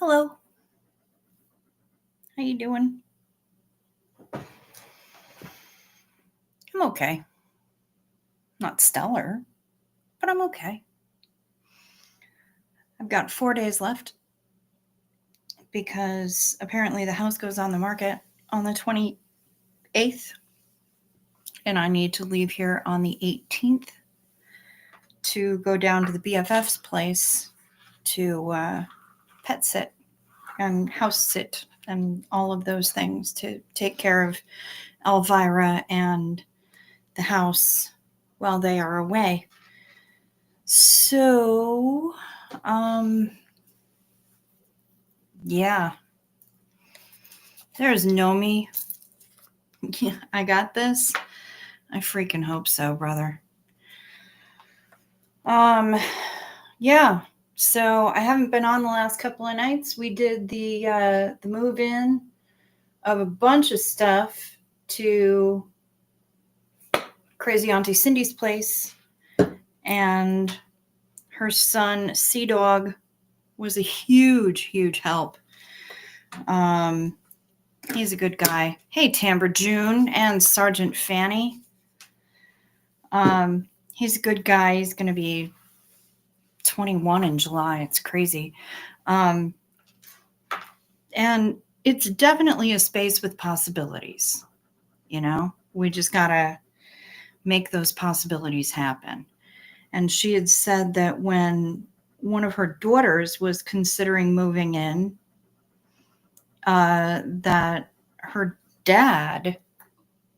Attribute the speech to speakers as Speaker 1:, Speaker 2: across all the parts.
Speaker 1: Hello. How you doing? I'm okay. Not stellar, but I'm okay. I've got 4 days left because apparently the house goes on the market on the 28th, and I need to leave here on the 18th to go down to the BFF's place to pet sit and house sit and all of those things to take care of Elvira and the house while they are away. So, yeah, there's no me. Yeah, I got this. I freaking hope so, brother. Yeah. So I haven't been on the last couple of nights. We did the move in of a bunch of stuff to Crazy Auntie Cindy's place, and her son Sea Dog was a huge help. He's a good guy. Hey, Timbre June and Sergeant Fanny. He's a good guy. He's going to be 21 in July. It's crazy. And it's definitely a space with possibilities. You know, we just got to make those possibilities happen. And she had said that when one of her daughters was considering moving in, that her dad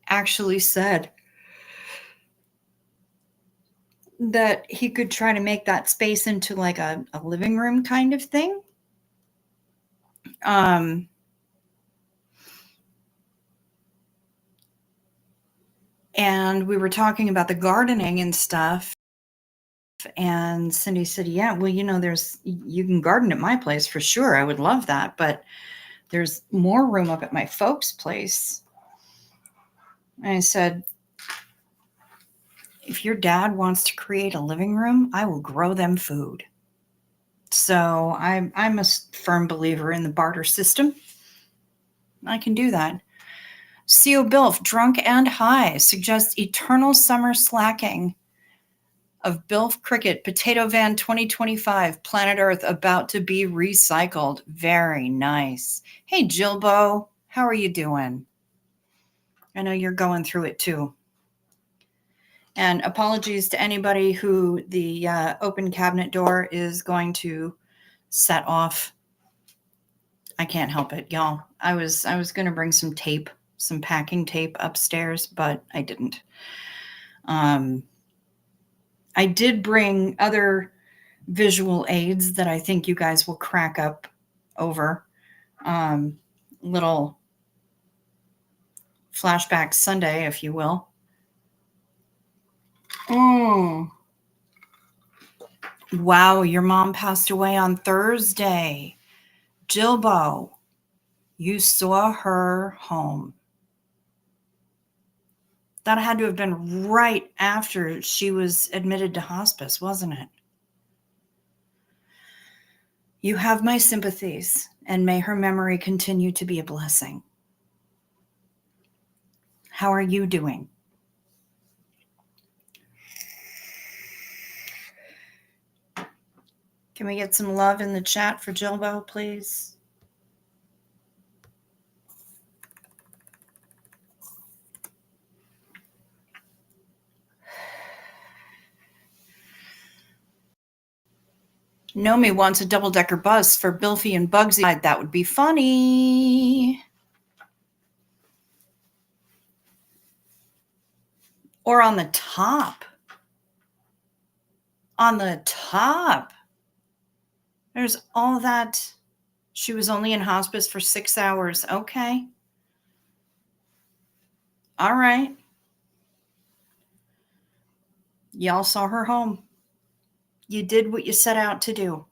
Speaker 1: actually said that he could try to make that space into like a living room kind of thing. And we were talking about the gardening and stuff. And Cindy said, yeah, well, you know, you can garden at my place for sure. I would love that. But there's more room up at my folks' place. And I said, if your dad wants to create a living room, I will grow them food. So I'm a firm believer in the barter system. I can do that. CO Bilf, drunk and high, suggests eternal summer slacking of Bilf Cricket, Potato Van 2025, Planet Earth about to be recycled. Very nice. Hey, Jilbo, how are you doing? I know you're going through it too. And apologies to anybody who the open cabinet door is going to set off. I can't help it, y'all. I was going to bring some tape, some packing tape upstairs, but I didn't. I did bring other visual aids that I think you guys will crack up over. Little flashback Sunday, if you will. Wow, your mom passed away on Thursday. Jilbo, you saw her home. That had to have been right after she was admitted to hospice, wasn't it? You have my sympathies, and may her memory continue to be a blessing. How are you doing? Can we get some love in the chat for Jilbo, please? Nomi wants a double-decker bus for Bilfy and Bugsy. That would be funny. Or on the top. On the top. There's all that. She was only in hospice for 6 hours. Okay. All right. Y'all saw her home. You did what you set out to do.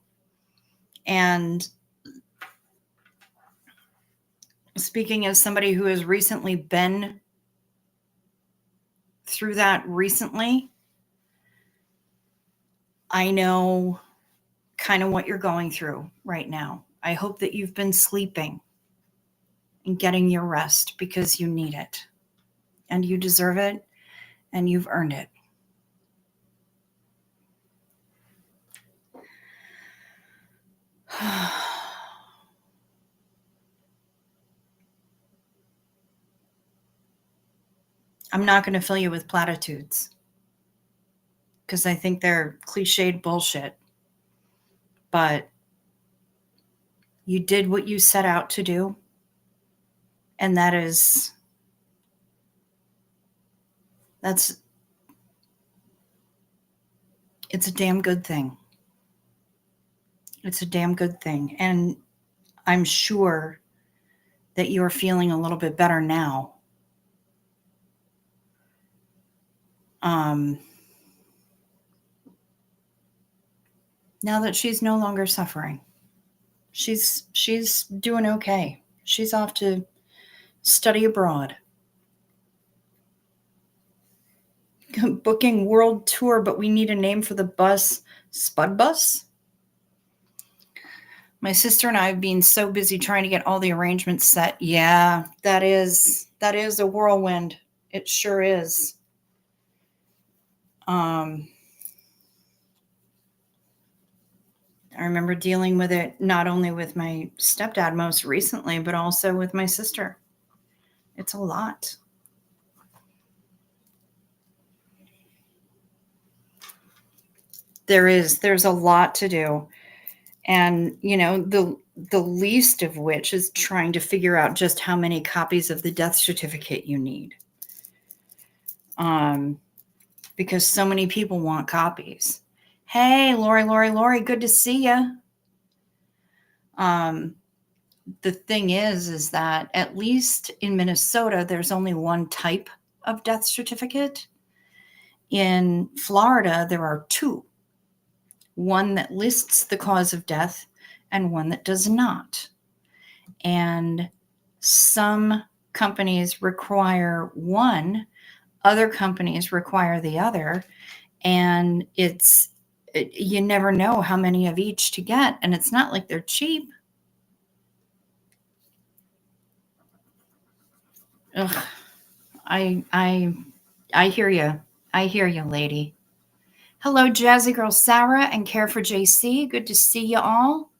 Speaker 1: And speaking as somebody who has recently been through that recently, I know kind of what you're going through right now. I hope that you've been sleeping and getting your rest because you need it and you deserve it and you've earned it. I'm not going to fill you with platitudes because I think they're cliched bullshit. But you did what you set out to do. And it's a damn good thing. It's a damn good thing. And I'm sure that you're feeling a little bit better now. Now that she's no longer suffering. She's doing okay. She's off to study abroad. Booking world tour, but we need a name for the bus. Spud Bus? My sister and I have been so busy trying to get all the arrangements set. Yeah, that is a whirlwind. It sure is. I remember dealing with it not only with my stepdad most recently, but also with my sister. It's a lot. There's a lot to do. And, the least of which is trying to figure out just how many copies of the death certificate you need. Because so many people want copies. Hey, Lori, good to see you. The thing is that at least in Minnesota, there's only one type of death certificate. In Florida, there are two. One that lists the cause of death and one that does not. And some companies require one, other companies require the other, and you never know how many of each to get, and it's not like they're cheap. Ugh. I hear you. I hear you, lady. Hello, Jazzy Girl Sarah and Care for JC. Good to see you all.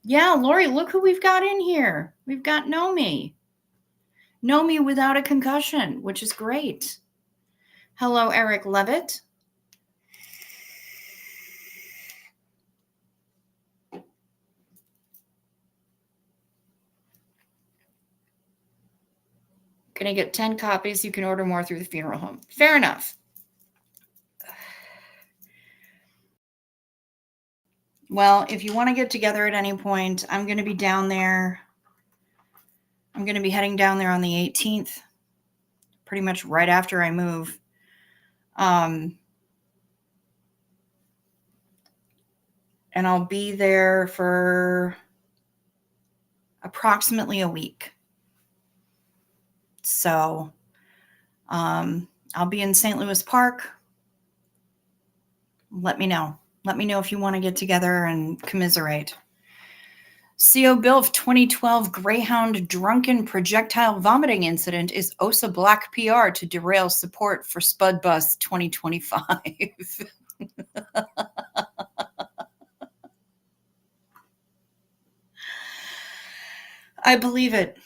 Speaker 1: Yeah, Lori, look who we've got in here. We've got Nomi. Nomi without a concussion, which is great. Hello, Eric Levitt. Gonna get 10 copies. You can order more through the funeral home. Fair enough. Well, if you want to get together at any point, I'm going to be down there. I'm going to be heading down there on the 18th, pretty much right after I move. And I'll be there for approximately a week. So I'll be in St. Louis Park. Let me know. Let me know if you want to get together and commiserate. CO Bilf 2012 Greyhound drunken projectile vomiting incident is OSA Black PR to derail support for Spud Bus 2025. I believe it.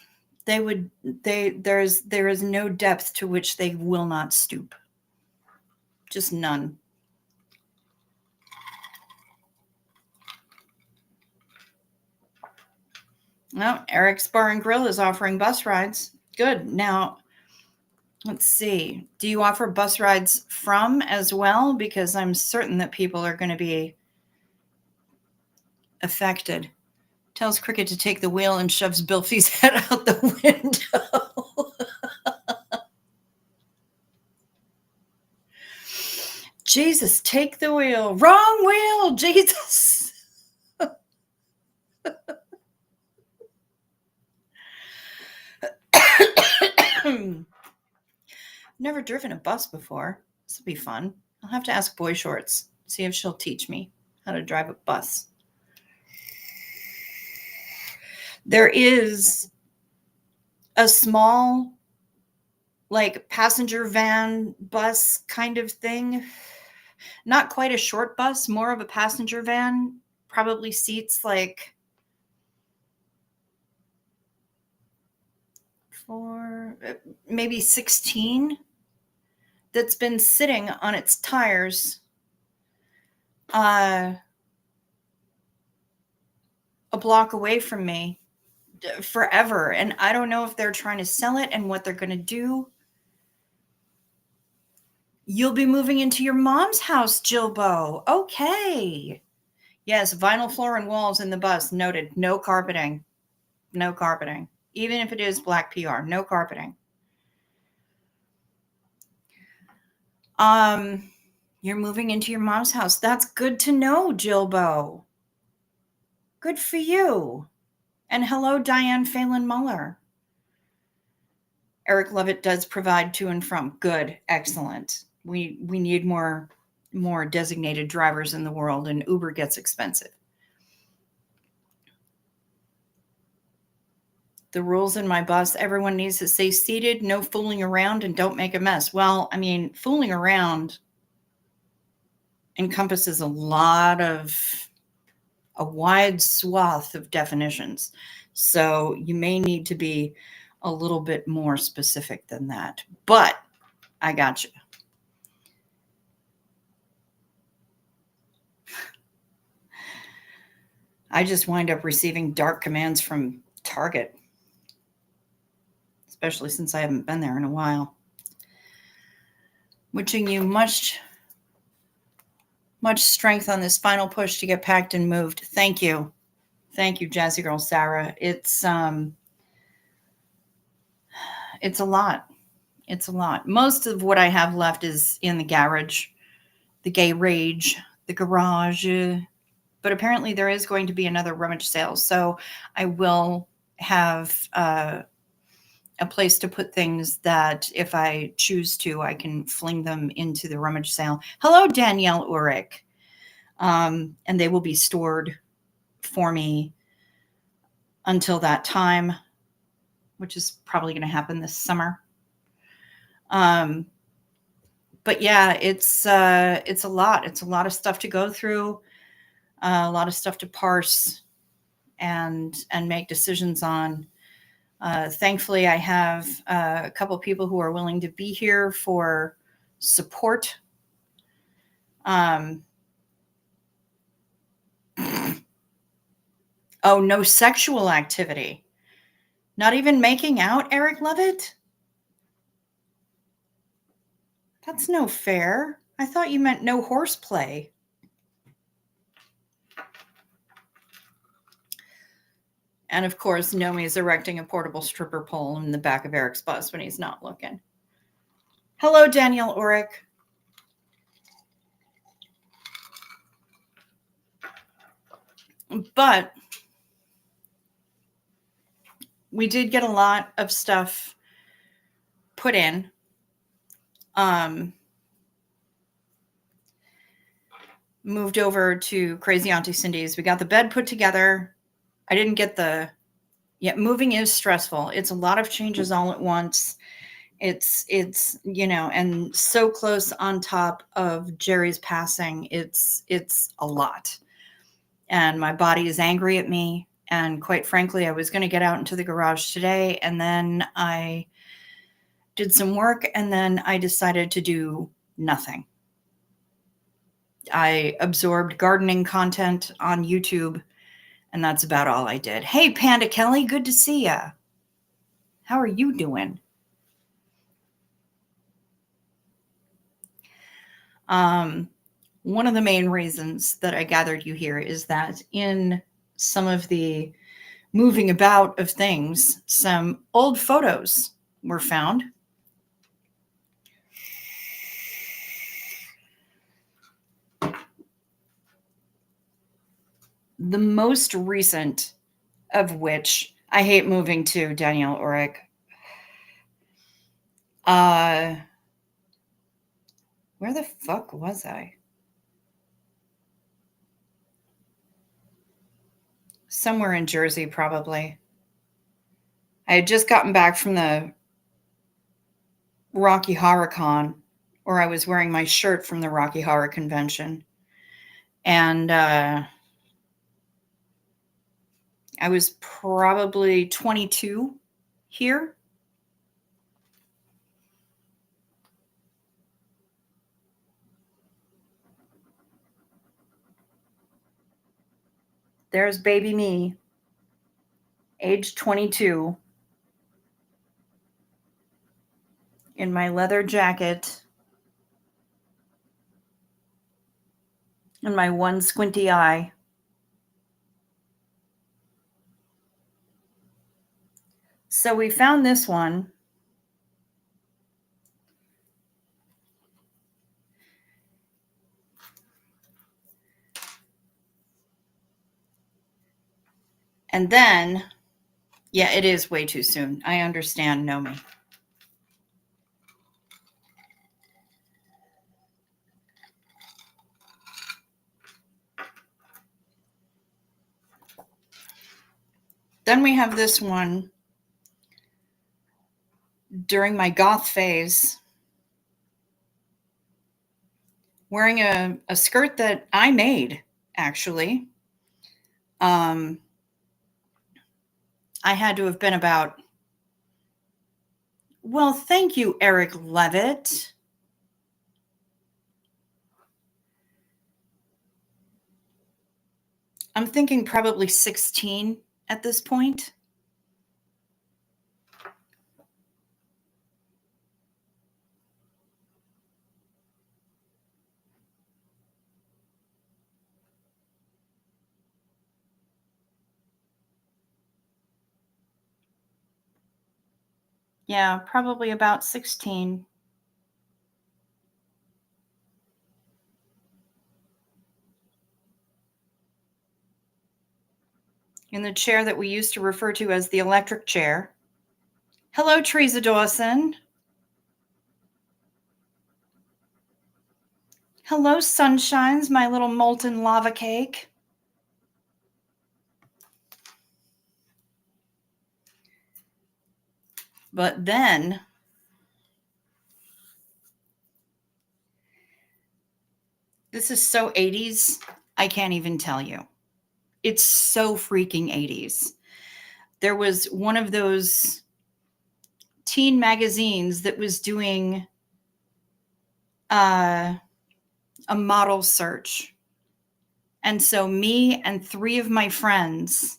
Speaker 1: There is no depth to which they will not stoop. Just none. Well, Eric's Bar and Grill is offering bus rides. Good. Now, let's see. Do you offer bus rides from as well? Because I'm certain that people are going to be affected. Tells Cricket to take the wheel and shoves Bilfy's head out the window. Jesus, take the wheel. Wrong wheel, Jesus. Never driven a bus before. This will be fun. I'll have to ask Boy Shorts, see if she'll teach me how to drive a bus. There is a small, like, passenger van bus kind of thing. Not quite a short bus, more of a passenger van, probably seats like four, maybe 16, that's been sitting on its tires uh, a block away from me forever. And I don't know if they're trying to sell it and what they're going to do. You'll be moving into your mom's house, Jilbo. Okay. Yes, vinyl floor and walls in the bus. Noted. No carpeting. No carpeting. Even if it is black PR, no carpeting. You're moving into your mom's house. That's good to know, Jilbo. Good for you. And hello, Diane Phelan Muller. Eric Lovett does provide to and from. Good, excellent. We need more designated drivers in the world, and Uber gets expensive. The rules in my bus, everyone needs to stay seated, no fooling around, and don't make a mess. Well, I mean, fooling around encompasses a wide swath of definitions. So you may need to be a little bit more specific than that. But I got you. I just wind up receiving dark commands from Target, especially since I haven't been there in a while. Wishing you much strength on this final push to get packed and moved. Thank you. Thank you, Jazzy Girl Sarah. It's a lot. It's a lot. Most of what I have left is in the garage, the garage. But apparently there is going to be another rummage sale. So I will have a place to put things that if I choose to, I can fling them into the rummage sale. Hello, Danielle Ulrich. And they will be stored for me until that time, which is probably going to happen this summer. But yeah, it's a lot. It's a lot of stuff to go through, a lot of stuff to parse and make decisions on. Thankfully, I have a couple people who are willing to be here for support. Oh, no sexual activity. Not even making out, Eric Lovett? That's no fair. I thought you meant no horseplay. And of course, Nomi is erecting a portable stripper pole in the back of Eric's bus when he's not looking. Hello, Danielle Ulrich. But we did get a lot of stuff put in. Moved over to Crazy Auntie Cindy's. We got the bed put together. I didn't get moving is stressful. It's a lot of changes all at once. It's and so close on top of Jerry's passing. It's a lot. And my body is angry at me. And quite frankly, I was going to get out into the garage today, and then I did some work, and then I decided to do nothing. I absorbed gardening content on YouTube, and that's about all I did. Hey, Panda Kelly, good to see ya. How are you doing? One of the main reasons that I gathered you here is that in some of the moving about of things, some old photos were found. The most recent of which, I hate moving to, Danielle Ulrich. Where the fuck was I? Somewhere in Jersey, probably. I had just gotten back from the Rocky Horror Con, or I was wearing my shirt from the Rocky Horror Convention. And I was probably 22 here. There's baby me, age 22, in my leather jacket and my one squinty eye. So we found this one. And then, yeah, it is way too soon. I understand, know me. Then we have this one during my goth phase, wearing a skirt that I made, actually. I had to have been about, well, thank you, Eric Levitt. I'm thinking probably 16 at this point. Yeah, probably about 16. In the chair that we used to refer to as the electric chair. Hello, Teresa Dawson. Hello, Sunshines, my little molten lava cake. But then, this is so 80s, I can't even tell you. It's so freaking 80s. There was one of those teen magazines that was doing a model search. And so me and 3 of my friends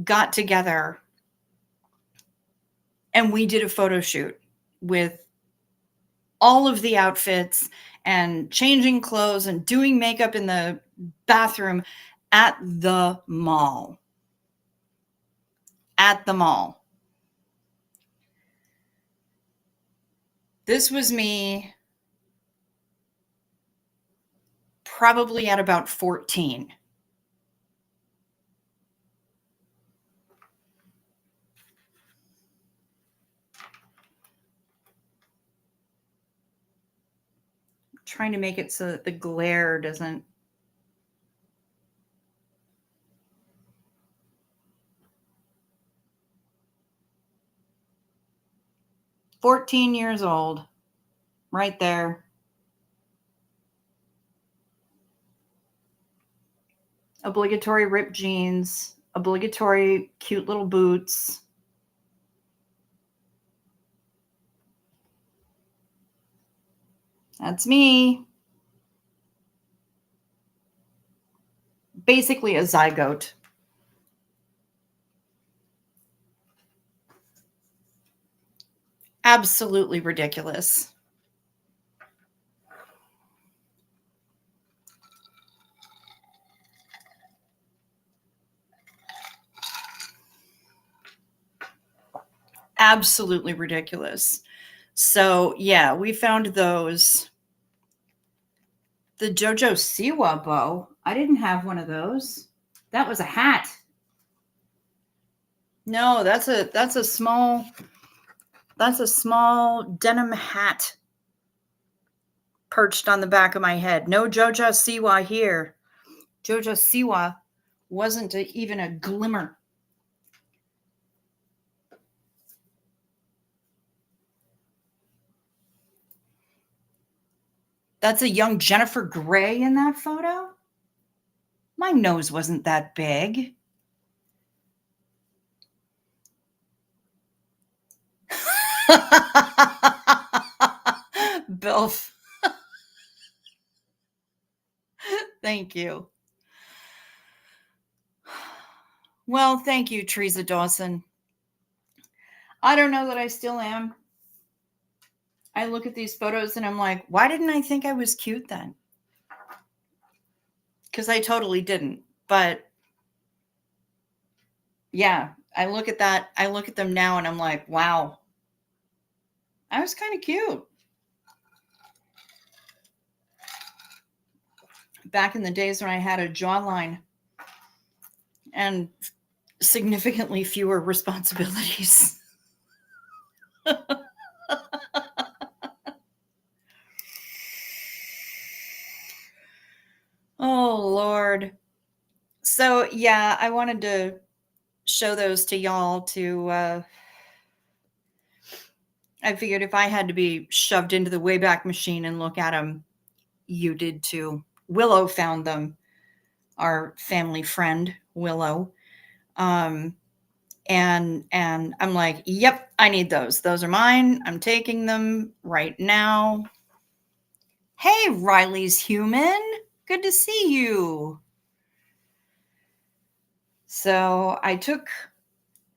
Speaker 1: got together and we did a photo shoot with all of the outfits and changing clothes and doing makeup in the bathroom at the mall. At the mall. This was me probably at about 14. Trying to make it so that the glare doesn't. "14 years old, right there. Obligatory ripped jeans, obligatory cute little boots. That's me. Basically a zygote. Absolutely ridiculous. Absolutely ridiculous. So, yeah, we found those. The JoJo Siwa bow. I didn't have one of those. That was a hat. No, that's a small denim hat perched on the back of my head. No JoJo Siwa here. JoJo Siwa wasn't even a glimmer. That's a young Jennifer Grey in that photo? My nose wasn't that big. Bilf. Thank you. Well, thank you, Teresa Dawson. I don't know that I still am. I look at these photos and I'm like, why didn't I think I was cute then? Because I totally didn't. But yeah, I look at that. I look at them now and I'm like, wow, I was kind of cute. Back in the days when I had a jawline and significantly fewer responsibilities. Oh, Lord. So, yeah, I wanted to show those to y'all I figured if I had to be shoved into the Wayback Machine and look at them, you did too. Willow found them, our family friend, Willow. And I'm like, yep, I need those. Those are mine. I'm taking them right now. Hey, Riley's human. Good to see you. So I took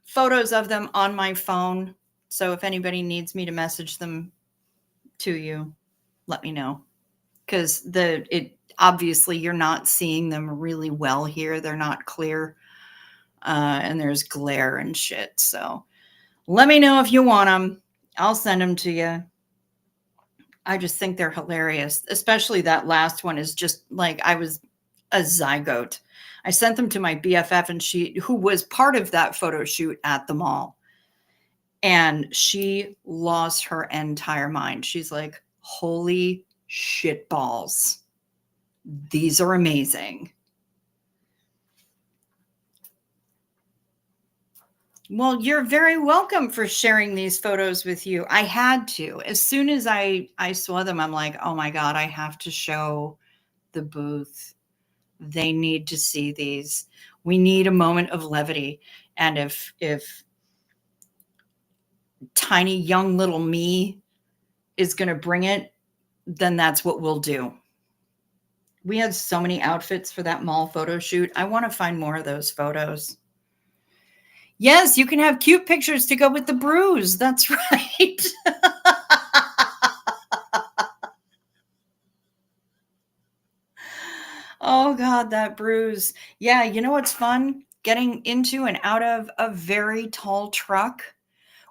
Speaker 1: photos of them on my phone. So if anybody needs me to message them to you, let me know. Because obviously you're not seeing them really well here. They're not clear. And there's glare and shit. So let me know if you want them. I'll send them to you. I just think they're hilarious. Especially that last one is just like I was a zygote. I sent them to my BFF and who was part of that photo shoot at the mall. And she lost her entire mind. She's like, holy shit balls. These are amazing. Well, you're very welcome for sharing these photos with you. I had to. As soon as I saw them, I'm like, oh my God, I have to show the booth. They need to see these. We need a moment of levity. And if tiny young little me is going to bring it, then that's what we'll do. We had so many outfits for that mall photo shoot. I want to find more of those photos. Yes, you can have cute pictures to go with the bruise. That's right. Oh God, that bruise. Yeah, you know what's fun? Getting into and out of a very tall truck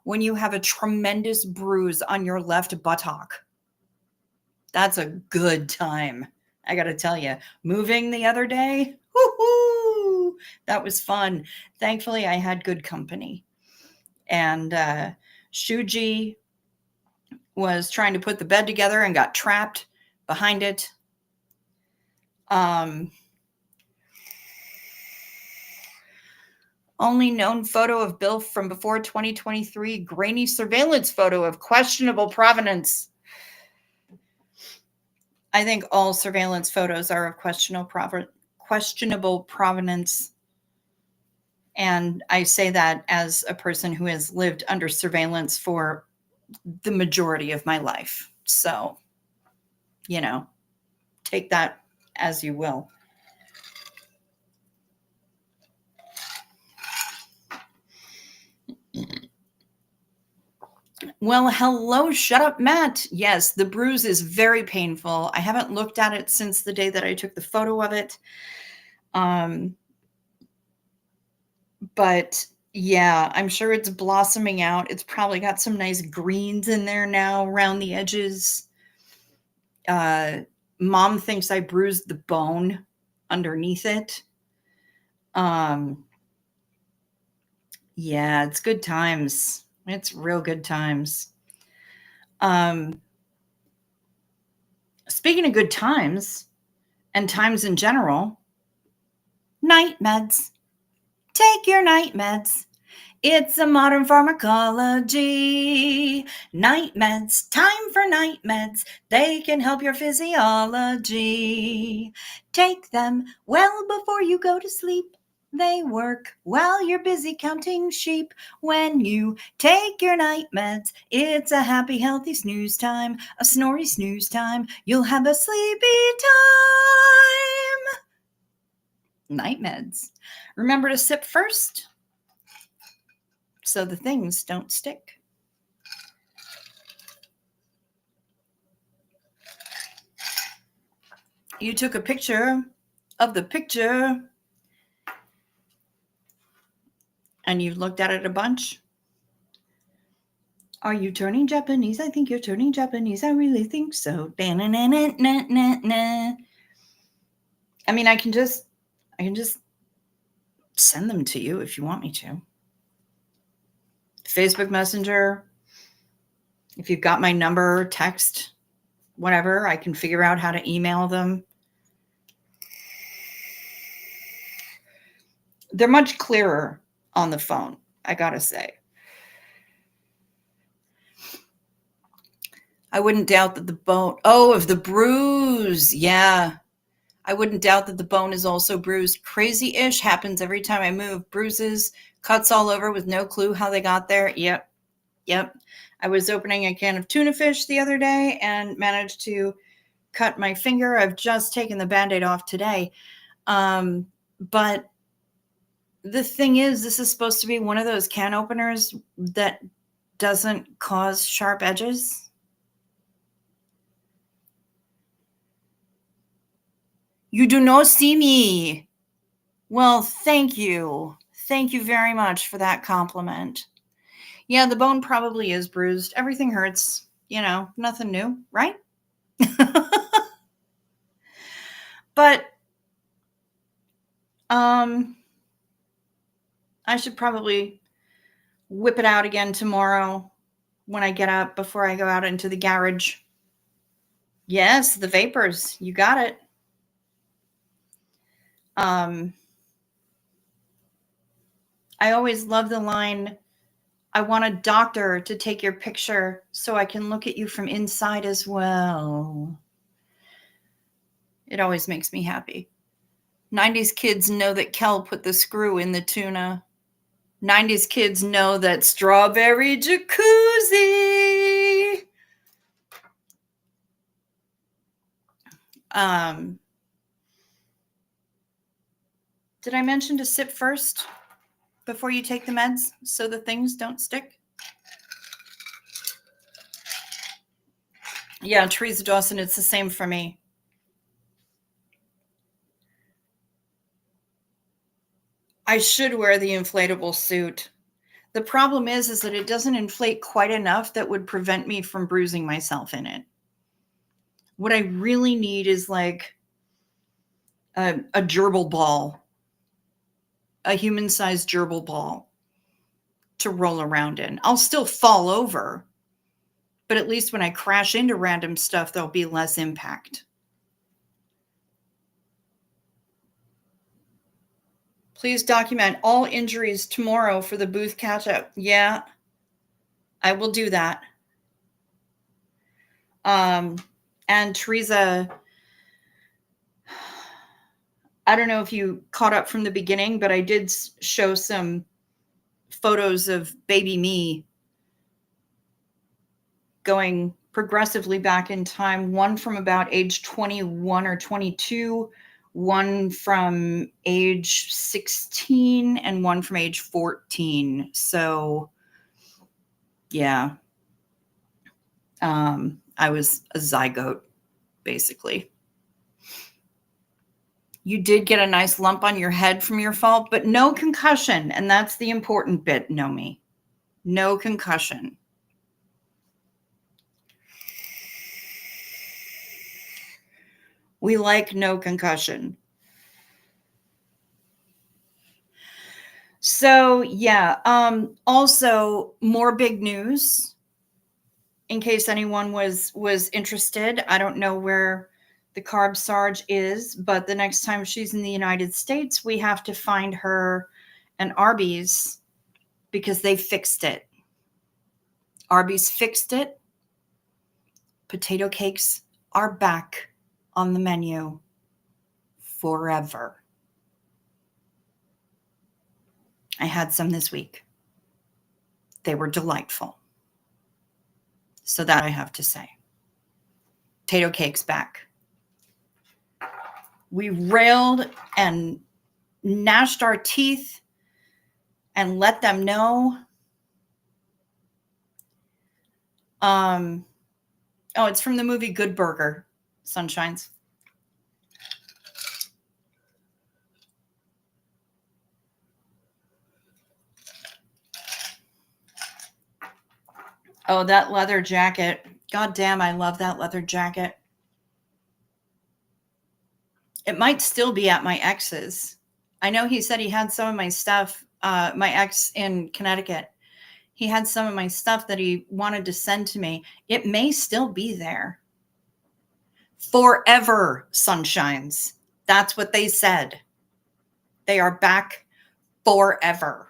Speaker 1: when you have a tremendous bruise on your left buttock. That's a good time. I got to tell you, moving the other day, woohoo, that was fun. Thankfully, I had good company. And Shuji was trying to put the bed together and got trapped behind it. Only known photo of Bill from before 2023, grainy surveillance photo of questionable provenance. I think all surveillance photos are of questionable provenance. And I say that as a person who has lived under surveillance for the majority of my life. So, take that as you will. Well, hello, shut up, Matt. Yes, the bruise is very painful. I haven't looked at it since the day that I took the photo of it. But yeah, I'm sure it's blossoming out. It's probably got some nice greens in there now around the edges. Mom thinks I bruised the bone underneath it. Yeah, it's good times. It's real good times. Speaking of good times and times in general, night meds. Take your night meds. It's a modern pharmacology. Night meds, time for night meds. They can help your physiology. Take them well before you go to sleep. They work while you're busy counting sheep. When you take your night meds, it's a happy, healthy snooze time, a snory snooze time. You'll have a sleepy time. Night meds. Remember to sip first so the things don't stick. You took a picture of the picture and you looked at it a bunch. Are you turning Japanese? I think you're turning Japanese. I really think so. I mean, I can just send them to you if you want me to. Facebook Messenger. If you've got my number, text, whatever, I can figure out how to email them. They're much clearer on the phone, I gotta say. I wouldn't doubt that the bone, of the bruise. Yeah. I wouldn't doubt that the bone is also bruised. Crazy-ish happens every time I move. Bruises, cuts all over with no clue how they got there. Yep. I was opening a can of tuna fish the other day and managed to cut my finger. I've just taken the Band-Aid off today. But the thing is, this is supposed to be one of those can openers that doesn't cause sharp edges. You do not see me. Well, thank you. Thank you very much for that compliment. Yeah, the bone probably is bruised. Everything hurts. Nothing new, right? But I should probably whip it out again tomorrow when I get up before I go out into the garage. Yes, the vapors. You got it. I always love the line, I want a doctor to take your picture so I can look at you from inside as well. It always makes me happy. 90s kids know that Kel put the screw in the tuna. 90s kids know that strawberry jacuzzi. Did I mention to sip first before you take the meds so the things don't stick? Yeah, Teresa Dawson, it's the same for me. I should wear the inflatable suit. The problem is that it doesn't inflate quite enough that would prevent me from bruising myself in it. What I really need is like a gerbil ball, a human-sized gerbil ball to roll around in. I'll still fall over, but at least when I crash into random stuff, there'll be less impact. Please document all injuries tomorrow for the booth catch-up. Yeah, I will do that. And Teresa, I don't know if you caught up from the beginning, but I did show some photos of baby me going progressively back in time, one from about age 21 or 22, one from age 16, and one from age 14. So, yeah, I was a zygote, basically. You did get a nice lump on your head from your fall, but no concussion. And that's the important bit, Nomi. No concussion. We like no concussion. So, yeah. Also, more big news. In case anyone was interested, I don't know where the Carb Sarge is, but the next time she's in the United States, we have to find her an Arby's because they fixed it. Arby's fixed it. Potato cakes are back on the menu forever. I had some this week. They were delightful. So that I have to say. Potato cakes back. We railed and gnashed our teeth and let them know. Oh, it's from the movie Good Burger, Sunshines. Oh, that leather jacket. God damn, I love that leather jacket. It might still be at my ex's. I know he said he had some of my stuff, my ex in Connecticut. He had some of my stuff that he wanted to send to me. It may still be there. Forever, Sunshines. That's what they said. They are back forever.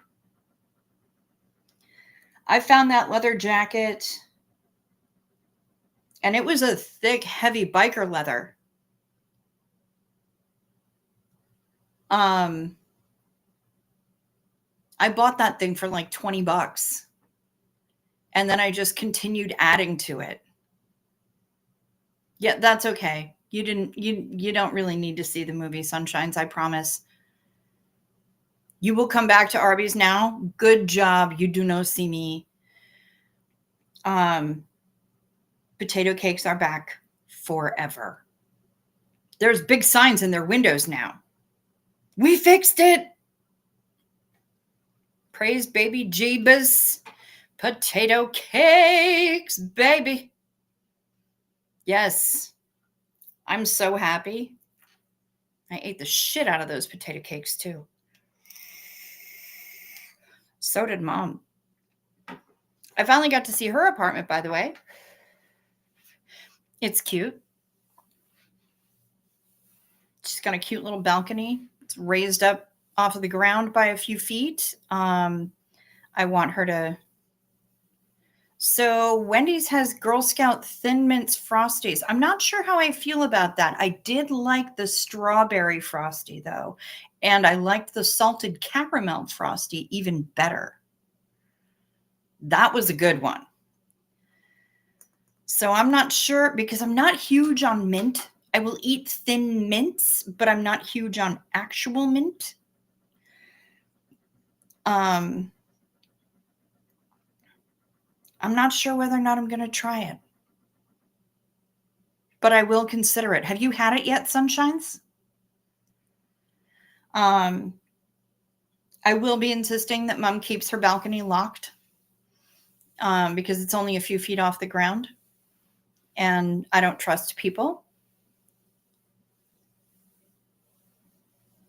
Speaker 1: I found that leather jacket, and it was a thick, heavy biker leather. I bought that thing for like $20, and then I just continued adding to it. Yeah, that's okay. You don't really need to see the movie Sunshines, I promise. You will come back to Arby's now. Good job. You do not see me. Potato cakes are back forever. There's big signs in their windows now. We fixed it. Praise baby Jeebus. Potato cakes, baby. Yes. I'm so happy. I ate the shit out of those potato cakes too. So did Mom. I finally got to see her apartment, by the way. It's cute. She's got a cute little balcony. It's raised up off of the ground by a few feet. I want her to. So Wendy's has Girl Scout Thin Mints Frosties. I'm not sure how I feel about that. I did like the strawberry Frosty, though. And I liked the salted caramel Frosty even better. That was a good one. So I'm not sure, because I'm not huge on mint. I will eat thin mints, but I'm not huge on actual mint. I'm not sure whether or not I'm going to try it, but I will consider it. Have you had it yet, Sunshines? I will be insisting that Mom keeps her balcony locked, because it's only a few feet off the ground, and I don't trust people.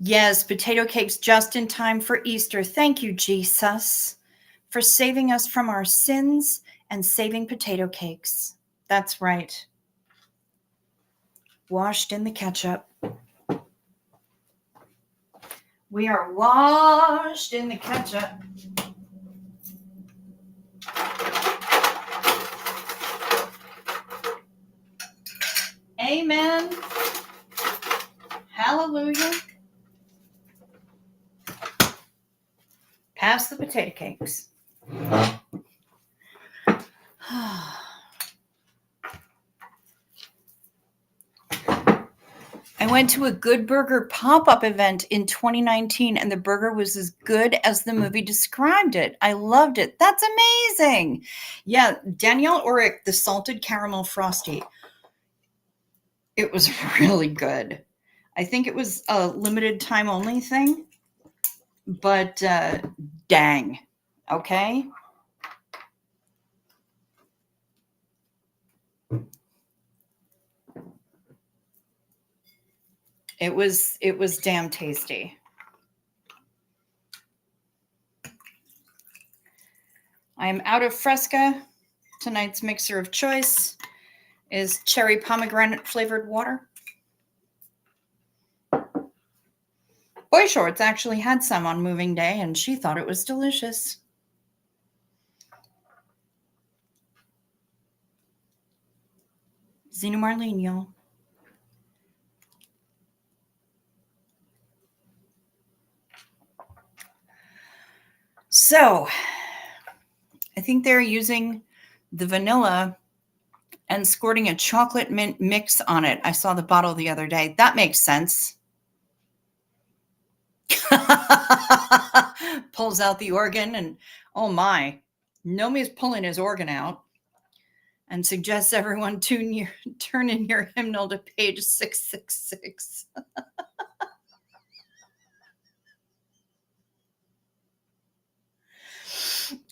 Speaker 1: Yes, potato cakes just in time for Easter. Thank you, Jesus, for saving us from our sins and saving potato cakes. That's right. Washed in the ketchup. We are washed in the ketchup. Amen. Hallelujah. Pass the potato cakes. I went to a Good Burger pop-up event in 2019, and the burger was as good as the movie described it. I loved it. That's amazing. Yeah, Danielle Orick, the salted caramel frosty. It was really good. I think it was a limited time only thing, but dang. Okay. It was damn tasty. I am out of Fresca. Tonight's mixer of choice is cherry pomegranate flavored water. Boy Shorts actually had some on moving day, and she thought it was delicious. Zena Marlene, y'all. So I think they're using the vanilla and squirting a chocolate mint mix on it. I saw the bottle the other day. That makes sense. Pulls out the organ and oh my, Nomi's pulling his organ out and suggests everyone turn in your hymnal to page 666.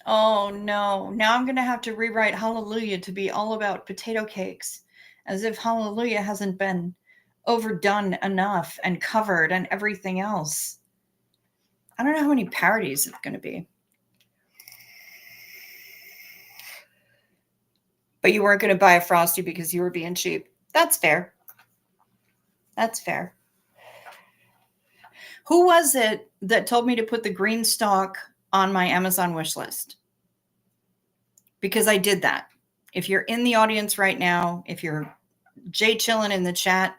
Speaker 1: Oh no, now I'm going to have to rewrite Hallelujah to be all about potato cakes, as if Hallelujah hasn't been overdone enough and covered and everything else. I don't know how many parodies it's going to be. But you weren't going to buy a Frosty because you were being cheap. That's fair. That's fair. Who was it that told me to put the green stalk on my Amazon wish list? Because I did that. If you're in the audience right now, if you're Jay chilling in the chat,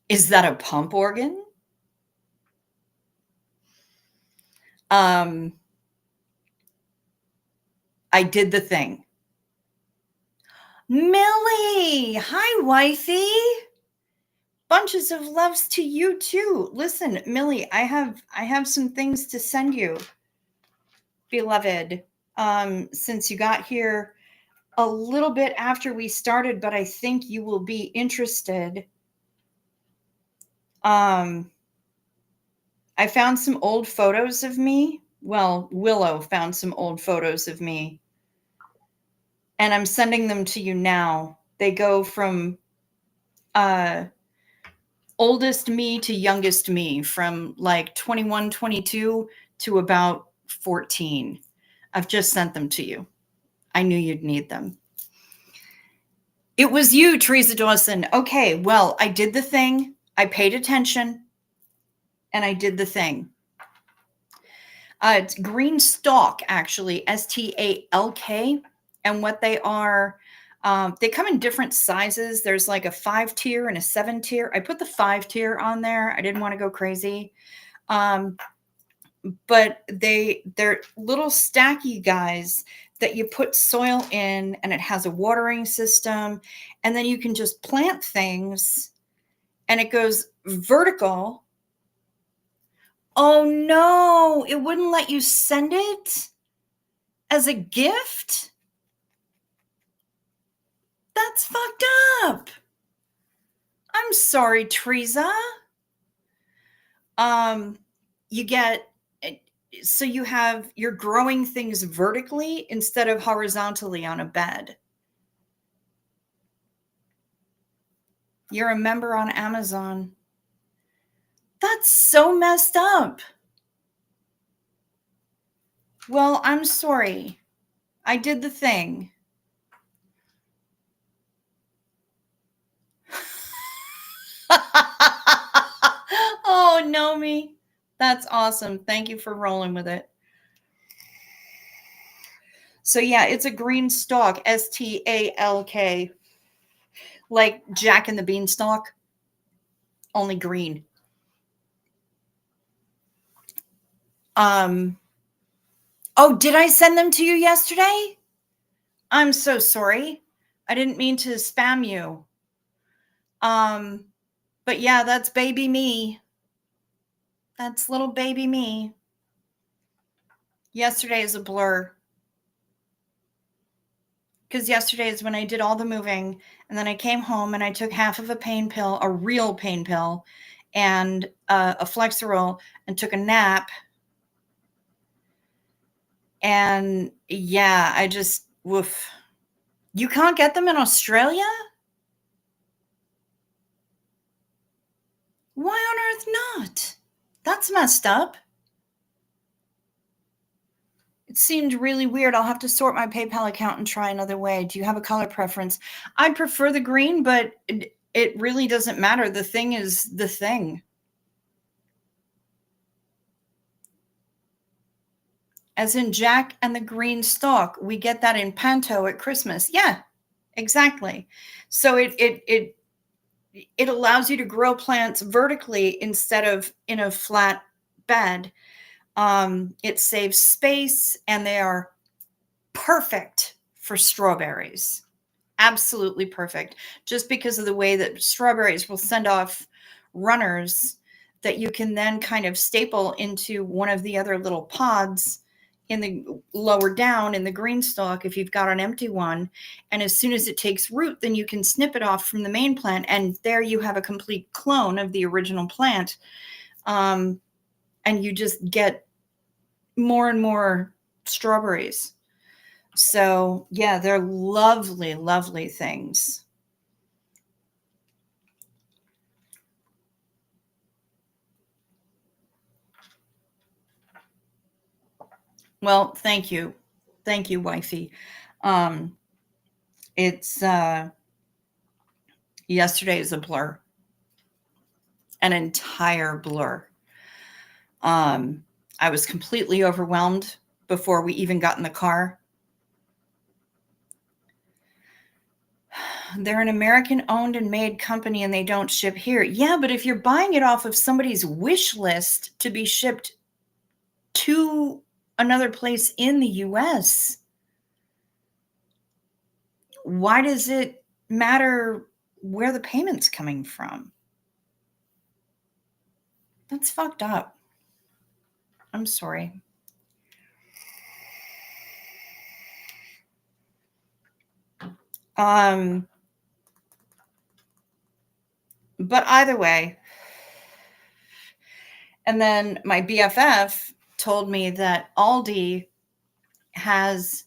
Speaker 1: is that a pump organ? I did the thing. Millie, hi, wifey. Bunches of loves to you too. Listen, Millie, I have some things to send you, beloved. Since you got here a little bit after we started, but I think you will be interested. I found some old photos of me. Well, Willow found some old photos of me, and I'm sending them to you now. They go from oldest me to youngest me, from like 21, 22 to about 14. I've just sent them to you. I knew you'd need them. It was you, Teresa Dawson. Okay, well, I did the thing. I paid attention, and I did the thing. It's green stalk, actually, STALK. And what they are, they come in different sizes. There's like a 5-tier and a 7-tier. I put the 5-tier on there. I didn't want to go crazy. But they're little stacky guys that you put soil in, and it has a watering system. And then you can just plant things, and it goes vertical. Oh no, it wouldn't let you send it as a gift? That's fucked up. I'm sorry, Teresa. You get, so you're growing things vertically instead of horizontally on a bed. You're a member on Amazon. That's so messed up. Well, I'm sorry. I did the thing. Oh, Nomi. That's awesome. Thank you for rolling with it. So yeah, it's a green stalk, STALK. Like Jack and the Beanstalk, only green. Oh, did I send them to you yesterday? I'm so sorry. I didn't mean to spam you. But yeah, that's baby me. That's little baby me. Yesterday is a blur. Because yesterday is when I did all the moving, and then I came home and I took half of a pain pill, a real pain pill, and a Flexeril, and took a nap. And yeah, I just, woof. You can't get them in Australia? Why on earth not? That's messed up. It seemed really weird. I'll have to sort my PayPal account and try another way. Do you have a color preference? I'd prefer the green, but it really doesn't matter. The thing is the thing. As in Jack and the Green Stalk. We get that in Panto at Christmas. Yeah, Exactly. So it allows you to grow plants vertically instead of in a flat bed. It saves space, and they are perfect for strawberries. Absolutely perfect. Just because of the way that strawberries will send off runners that you can then kind of staple into one of the other little pods in the lower down in the green stalk if you've got an empty one. And as soon as it takes root, then you can snip it off from the main plant, and there you have a complete clone of the original plant. And you just get more and more strawberries. So, yeah, they're lovely, lovely things. Well, thank you. Thank you, wifey. Um, it's yesterday is a blur, an entire blur. Um, I was completely overwhelmed before we even got in the car. They're an American owned and made company and they don't ship here. Yeah, but if you're buying it off of somebody's wish list to be shipped to another place in the US, why does it matter where the payment's coming from? That's fucked up. I'm sorry. Um, but either way, and then my BFF told me that Aldi has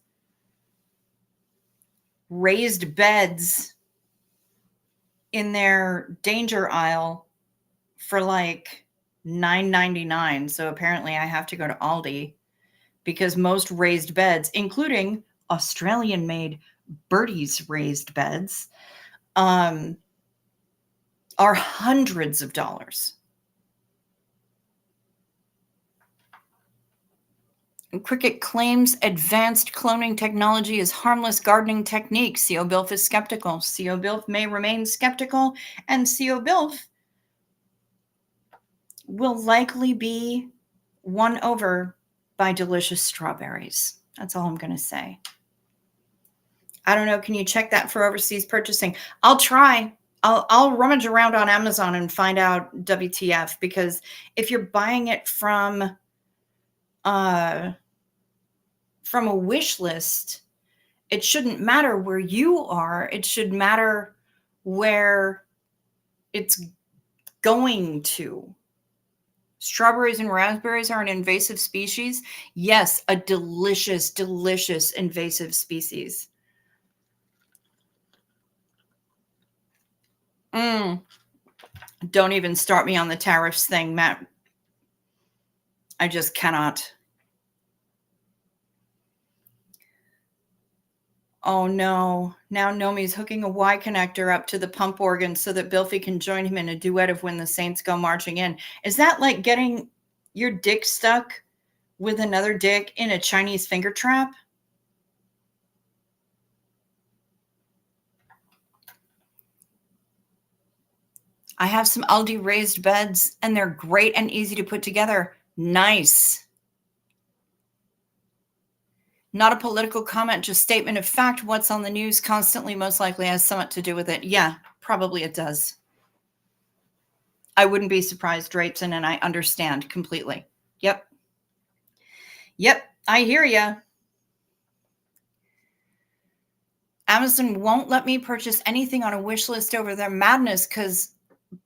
Speaker 1: raised beds in their danger aisle for like $9.99. So apparently I have to go to Aldi because most raised beds, including Australian made Birdie's raised beds, are hundreds of dollars. Cricket claims advanced cloning technology is harmless gardening technique. CO Bilf is skeptical. CO Bilf may remain skeptical, and CO Bilf will likely be won over by delicious strawberries. That's all I'm going to say. I don't know. Can you check that for overseas purchasing? I'll try. I'll rummage around on Amazon and find out WTF, because if you're buying it from a wish list, it shouldn't matter where you are. It should matter where it's going to. Strawberries and raspberries are an invasive species. Yes, a delicious, delicious invasive species. Don't even start me on the tariffs thing, Matt. I just cannot. Oh no. Now Nomi's hooking a Y connector up to the pump organ so that Bilfy can join him in a duet of When the Saints Go Marching In. Is that like getting your dick stuck with another dick in a Chinese finger trap? I have some Aldi raised beds and they're great and easy to put together. Nice. Not a political comment, just statement of fact. What's on the news constantly most likely has something to do with it. Yeah, probably it does. I wouldn't be surprised, Drapson, and I understand completely. Yep. Yep, I hear ya. Amazon won't let me purchase anything on a wish list over their madness because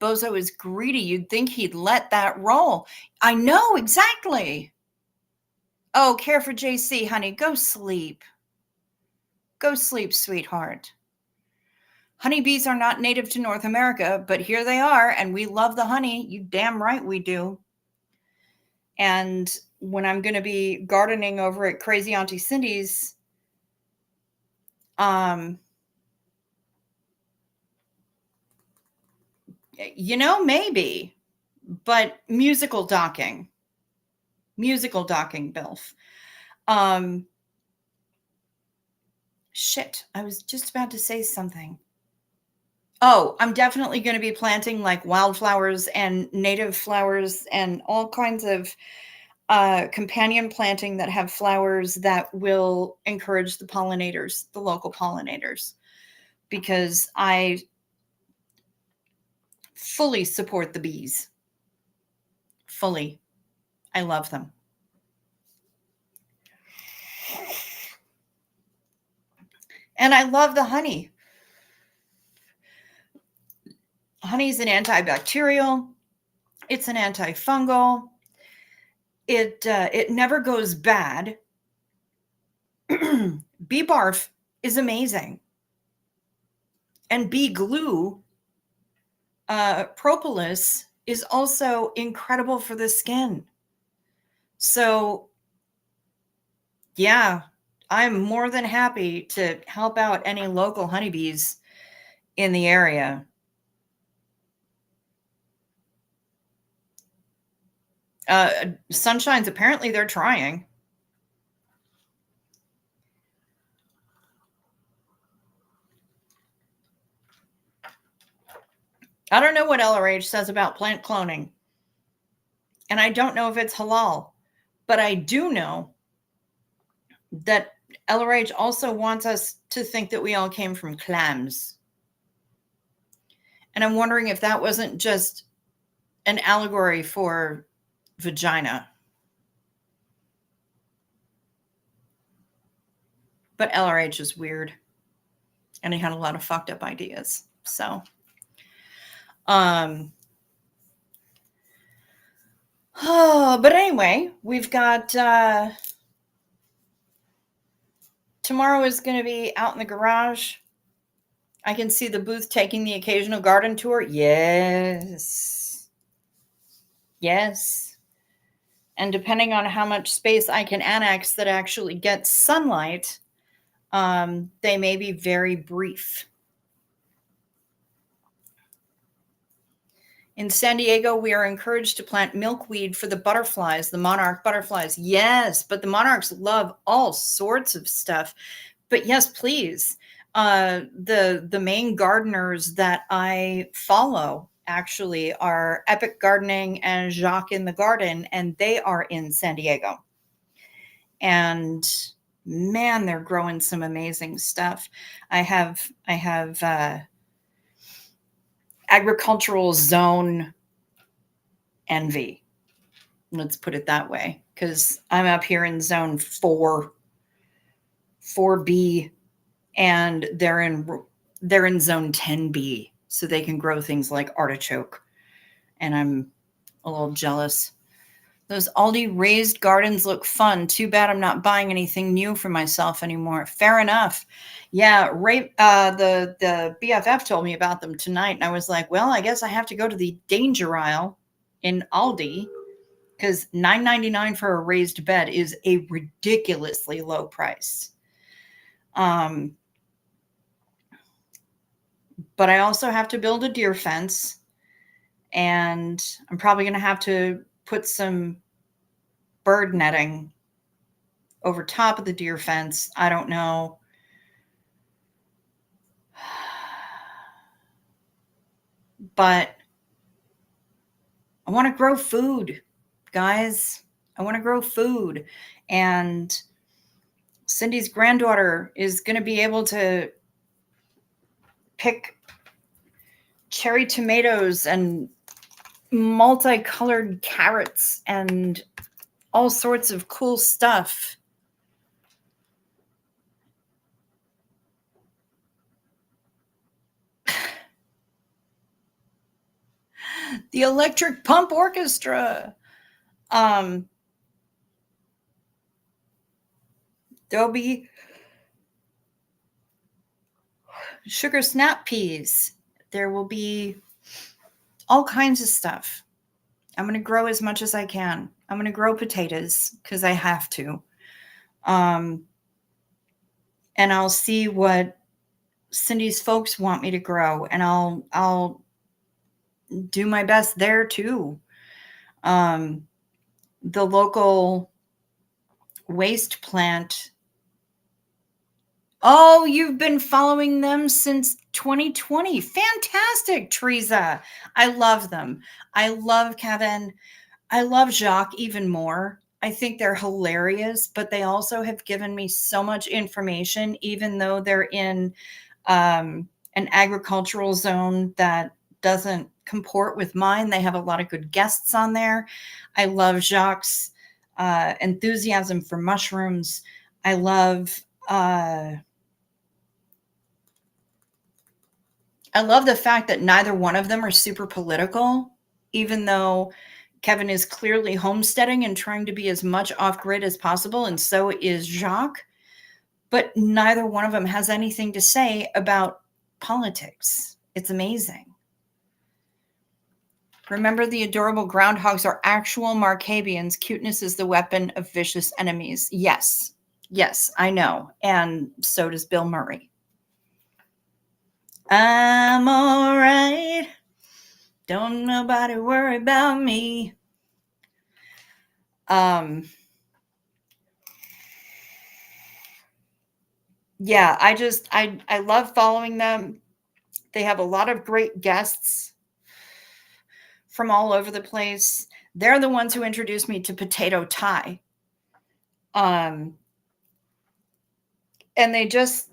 Speaker 1: Bozo is greedy. You'd think he'd let that roll. I know, exactly. Oh, care for JC, honey. Go sleep. Go sleep, sweetheart. Honeybees are not native to North America, but here they are, and we love the honey. You damn right we do. And when I'm going to be gardening over at Crazy Auntie Cindy's, maybe, but musical docking, Bilf. Shit, I was just about to say something. Oh, I'm definitely going to be planting like wildflowers and native flowers and all kinds of companion planting that have flowers that will encourage the pollinators, the local pollinators, because I fully support the bees. Fully. I love them. And I love the honey. Honey's an antibacterial. It's an antifungal. It never goes bad. Bee barf is amazing. And bee glue, propolis, is also incredible for the skin. So, yeah, I'm more than happy to help out any local honeybees in the area. Sunshine's apparently they're trying. I don't know what LRH says about plant cloning. And I don't know if it's halal, but I do know that LRH also wants us to think that we all came from clams. And I'm wondering if that wasn't just an allegory for vagina. But LRH is weird. And he had a lot of fucked up ideas. So, but anyway, we've got tomorrow is going to be out in the garage. I can see the booth taking the occasional garden tour. Yes. Yes. And depending on how much space I can annex that actually gets sunlight, they may be very brief. In San Diego, we are encouraged to plant milkweed for the butterflies, the monarch butterflies. Yes, but the monarchs love all sorts of stuff. But yes, please. The main gardeners that I follow actually are Epic Gardening and Jacques in the Garden, and they are in San Diego. And man, they're growing some amazing stuff. I have agricultural zone envy. Let's put it that way, because I'm up here in zone 4B, and they're in zone 10B, so they can grow things like artichoke. And I'm a little jealous. Those Aldi raised gardens look fun. Too bad I'm not buying anything new for myself anymore. Fair enough. Yeah, the BFF told me about them tonight, and I was like, well, I guess I have to go to the danger aisle in Aldi, because $9.99 for a raised bed is a ridiculously low price. But I also have to build a deer fence, and I'm probably going to have to put some bird netting over top of the deer fence. I don't know. But I want to grow food, guys. I want to grow food. And Cindy's granddaughter is going to be able to pick cherry tomatoes and multicolored carrots and all sorts of cool stuff. The Electric Pump Orchestra. There'll be sugar snap peas. There will be all kinds of stuff. I'm going to grow as much as I can. I'm going to grow potatoes because I have to. And I'll see what Cindy's folks want me to grow, and I'll do my best there too. The local waste plant Oh, you've been following them since 2020. Fantastic, Teresa. I love them. I love Kevin. I love Jacques even more. I think they're hilarious, but they also have given me so much information, even though they're in an agricultural zone that doesn't comport with mine. They have a lot of good guests on there. I love Jacques' enthusiasm for mushrooms. I love the fact that neither one of them are super political, even though Kevin is clearly homesteading and trying to be as much off grid as possible, and so is Jacques. But neither one of them has anything to say about politics. It's amazing. Remember, the adorable groundhogs are actual Marcabians. Cuteness is the weapon of vicious enemies. Yes. Yes, I know. And so does Bill Murray. I'm all right. Don't nobody worry about me. Yeah, I love following them. They have a lot of great guests from all over the place. They're the ones who introduced me to potato Thai. And they just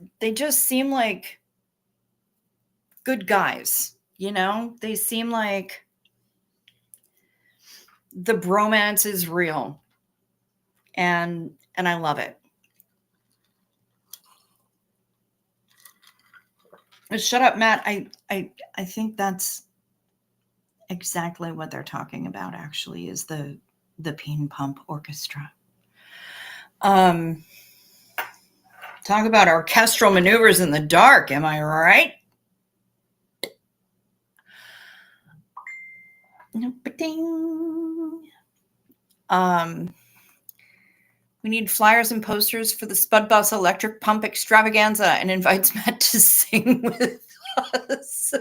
Speaker 1: seem like good guys, you know? They seem like the bromance is real. And I love it. Shut up, Matt. I think that's exactly what they're talking about, actually, is the Peen Pump Orchestra. Talk about orchestral maneuvers in the dark, am I right? We need flyers and posters for the Spud Bus Electric Pump Extravaganza, and invites Matt to sing with us.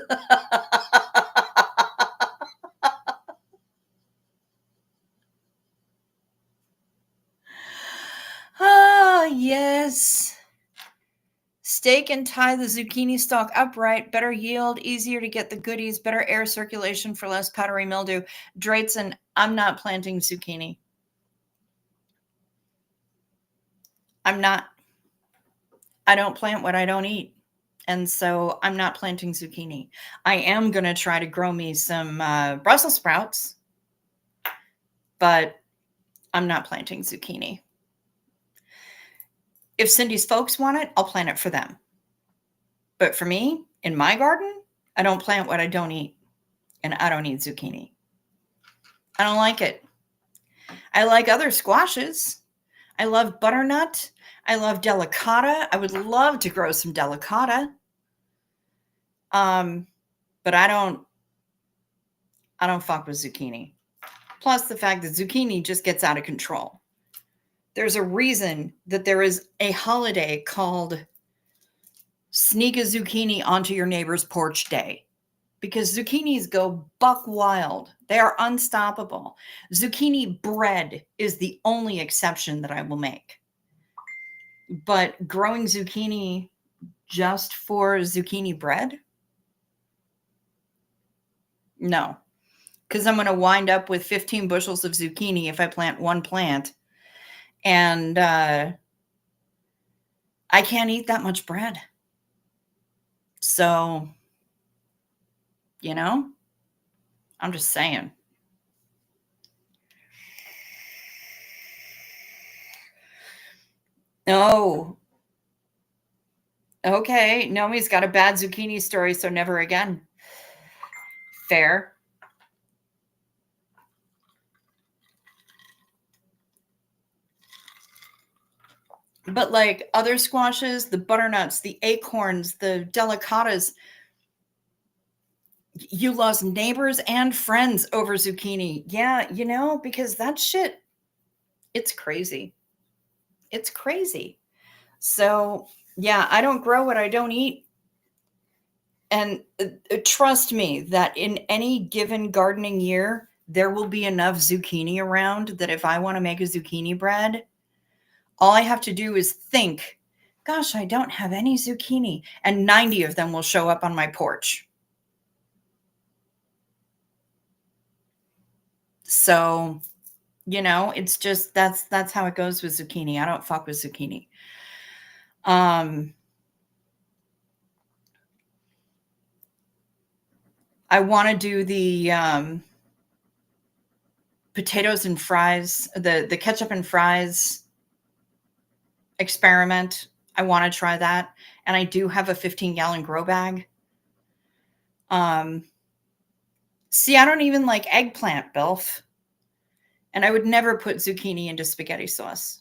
Speaker 1: Ah, yes. Stake and tie the zucchini stalk upright. Better yield, easier to get the goodies, better air circulation for less powdery mildew. Drayton, I'm not planting zucchini. I'm not. I don't plant what I don't eat. And so I'm not planting zucchini. I am going to try to grow me some Brussels sprouts, but I'm not planting zucchini. If Cindy's folks want it, I'll plant it for them. But for me, in my garden, I don't plant what I don't eat. And I don't eat zucchini. I don't like it. I like other squashes. I love butternut. I love delicata. I would love to grow some delicata. But I don't fuck with zucchini. Plus the fact that zucchini just gets out of control. There's a reason that there is a holiday called Sneak a Zucchini Onto Your Neighbor's Porch Day, because zucchinis go buck wild. They are unstoppable. Zucchini bread is the only exception that I will make. But growing zucchini just for zucchini bread? No, because I'm going to wind up with 15 bushels of zucchini if I plant one plant. And I can't eat that much bread. So, you know, I'm just saying. Oh, okay. Nomi's got a bad zucchini story, so never again. Fair. But like other squashes, the butternuts, the acorns, the delicatas, you lost neighbors and friends over zucchini. Yeah, you know, because that shit, it's crazy. It's crazy. So, yeah, I don't grow what I don't eat. And trust me that in any given gardening year, there will be enough zucchini around that if I want to make a zucchini bread, all I have to do is think Gosh, I don't have any zucchini. And 90 of them will show up on my porch. So, it's just that's how it goes with zucchini. I don't fuck with zucchini. Um, I want to do the potatoes and fries, the ketchup and fries experiment. I want to try that. And I do have a 15-gallon grow bag. See, I don't even like eggplant, Bilf. And I would never put zucchini into spaghetti sauce.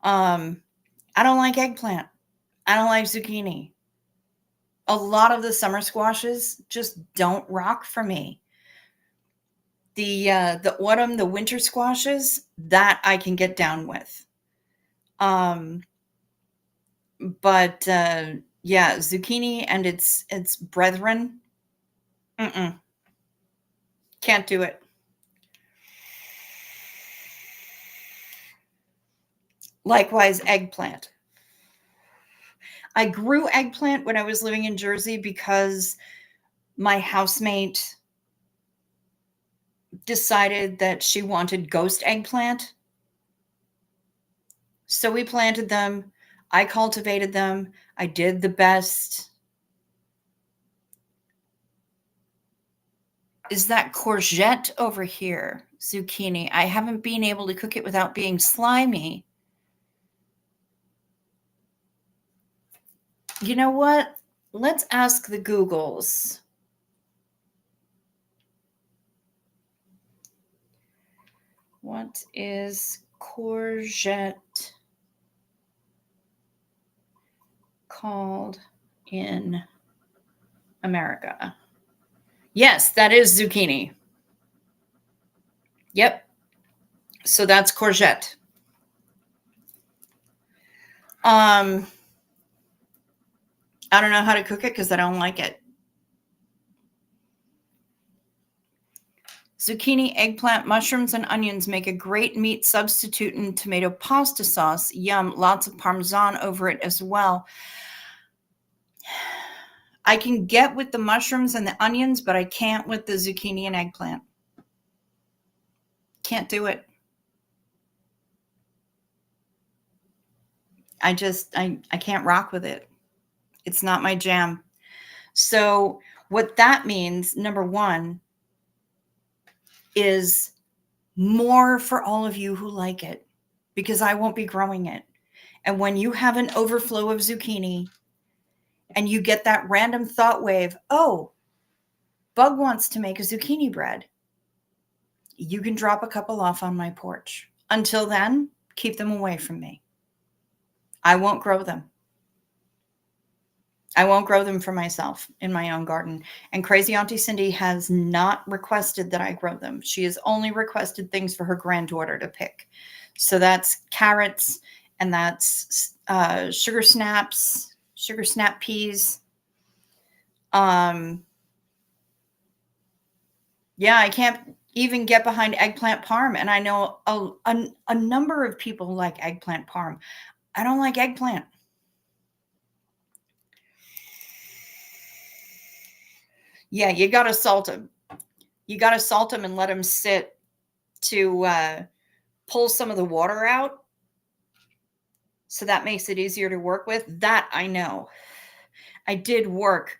Speaker 1: I don't like eggplant. I don't like zucchini. A lot of the summer squashes just don't rock for me. The autumn, the winter squashes, that I can get down with. But yeah, zucchini and its brethren, can't do it. Likewise, eggplant. I grew eggplant when I was living in Jersey because my housemate decided that she wanted ghost eggplant. So we planted them. I cultivated them. I did the best. Is that courgette over here? Zucchini. I haven't been able to cook it without being slimy. You know what? Let's ask the Googles. What is courgette called in America? Yes, that is zucchini. Yep. So that's courgette. I don't know how to cook it because I don't like it. Zucchini, eggplant, mushrooms, and onions make a great meat substitute in tomato pasta sauce. Yum. Lots of Parmesan over it as well. I can get with the mushrooms and the onions, but I can't with the zucchini and eggplant. Can't do it. I can't rock with it. It's not my jam. So what that means, number one, is more for all of you who like it, because I won't be growing it. And when you have an overflow of zucchini and you get that random thought wave, oh, Bug wants to make a zucchini bread, you can drop a couple off on my porch. Until then, keep them away from me. I won't grow them. I won't grow them for myself in my own garden. And Crazy Auntie Cindy has not requested that I grow them. She has only requested things for her granddaughter to pick. So that's carrots, and that's sugar snap peas. Yeah, I can't even get behind eggplant parm. And I know a number of people like eggplant parm. I don't like eggplant. Yeah, you got to salt them. You got to salt them and let them sit to pull some of the water out. So that makes it easier to work with. That I know. I did work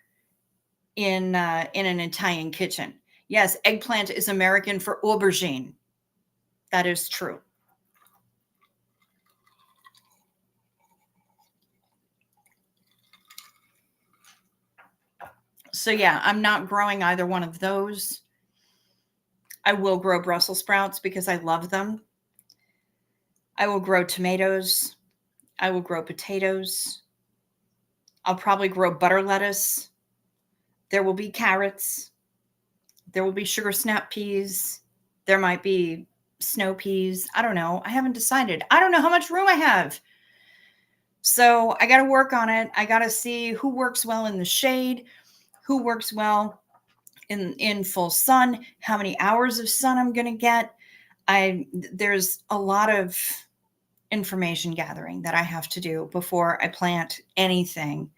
Speaker 1: in an Italian kitchen. Yes, eggplant is American for aubergine. That is true. So yeah, I'm not growing either one of those. I will grow Brussels sprouts because I love them. I will grow tomatoes. I will grow potatoes. I'll probably grow butter lettuce. There will be carrots. There will be sugar snap peas. There might be snow peas. I don't know. I haven't decided. I don't know how much room I have. So I got to work on it. I got to see who works well in the shade, who works well in full sun, how many hours of sun I'm going to get. There's a lot of information gathering that I have to do before I plant anything.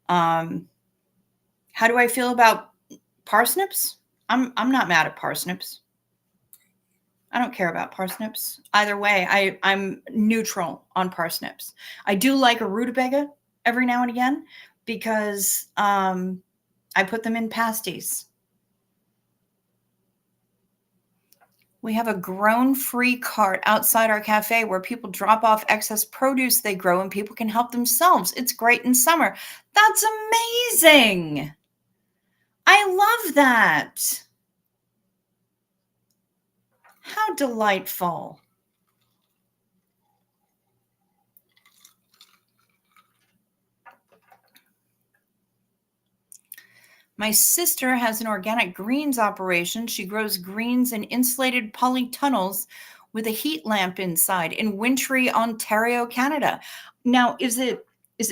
Speaker 1: How do I feel about parsnips? I'm not mad at parsnips. I don't care about parsnips. Either way, I'm neutral on parsnips. I do like a rutabaga every now and again because I put them in pasties. We have a grown-free cart outside our cafe where people drop off excess produce they grow and people can help themselves. It's great in summer. That's amazing. I love that. How delightful. My sister has an organic greens operation. She grows greens in insulated polytunnels with a heat lamp inside in wintry Ontario, Canada. Now, is it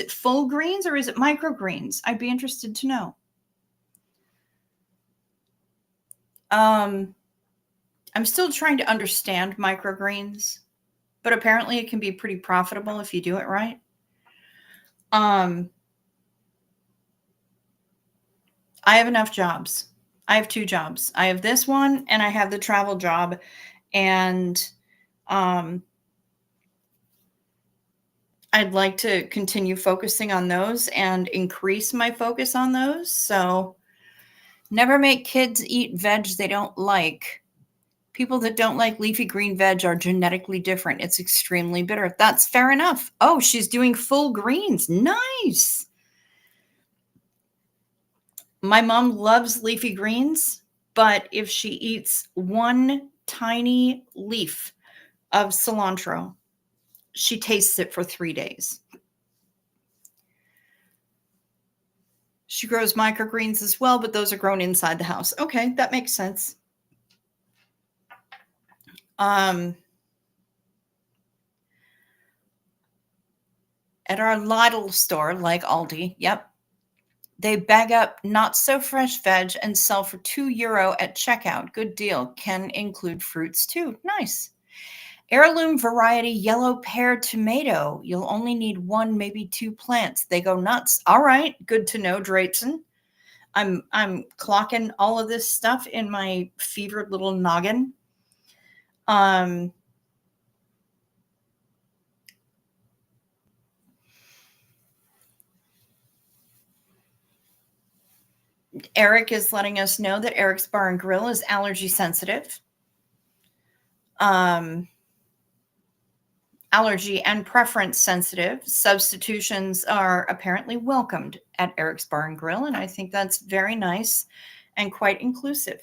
Speaker 1: full greens or is it microgreens? I'd be interested to know. I'm still trying to understand microgreens, but apparently it can be pretty profitable if you do it right. I have enough jobs. I have 2 jobs. I have this one and I have the travel job. And I'd like to continue focusing on those and increase my focus on those. So never make kids eat veg they don't like. People that don't like leafy green veg are genetically different. It's extremely bitter. That's fair enough. Oh, she's doing full greens. Nice. My mom loves leafy greens, but if she eats one tiny leaf of cilantro, she tastes it for 3 days. She grows microgreens as well, but those are grown inside the house. Okay, that makes sense. At our Lidl store, like Aldi, yep, they bag up not so fresh veg and sell for €2 at checkout. Good deal. Can include fruits too. Nice. Heirloom variety yellow pear tomato. You'll only need 1, maybe 2 plants. They go nuts. All right, good to know, Drayton. I'm clocking all of this stuff in my fevered little noggin. Eric is letting us know that Eric's Bar and Grill is allergy sensitive. Allergy and preference sensitive. Substitutions are apparently welcomed at Eric's Bar and Grill, and I think that's very nice and quite inclusive.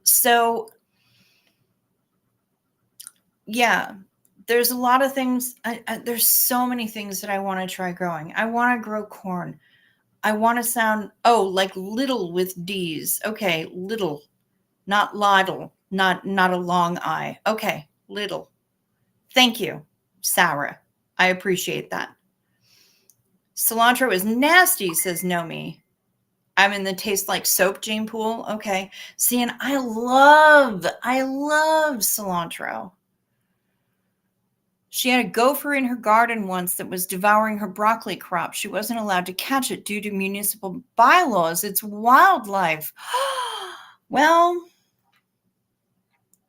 Speaker 1: So, yeah, there's a lot of things. There's so many things that I want to try growing. I want to grow corn. I want to sound, like little with D's. Okay, little, not Lidl, not a long I. Okay, little. Thank you, Sarah. I appreciate that. Cilantro is nasty, says Nomi. I'm in the taste like soap gene pool. Okay. See, and I love cilantro. She had a gopher in her garden once that was devouring her broccoli crop. She wasn't allowed to catch it due to municipal bylaws. It's wildlife. Well,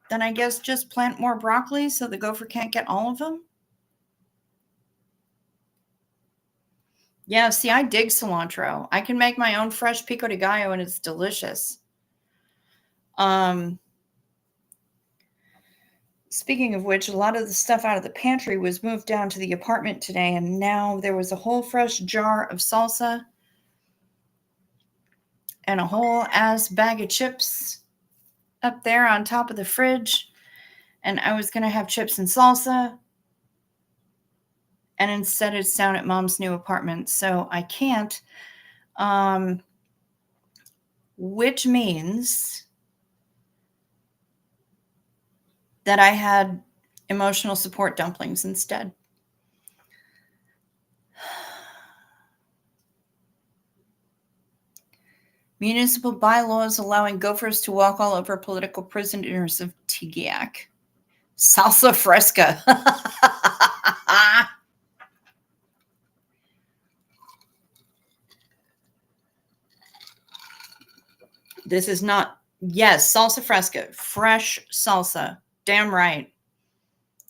Speaker 1: then I guess just plant more broccoli so the gopher can't get all of them. Yeah, see, I dig cilantro. I can make my own fresh pico de gallo and it's delicious. Speaking of which, a lot of the stuff out of the pantry was moved down to the apartment today, and now there was a whole fresh jar of salsa and a whole ass bag of chips up there on top of the fridge. And I was going to have chips and salsa, and instead it's down at mom's new apartment, so I can't. Which means that I had emotional support dumplings instead. Municipal bylaws allowing gophers to walk all over political prisoners of Teagiac. Salsa fresca. This is not, yes, salsa fresca, fresh salsa. Damn right.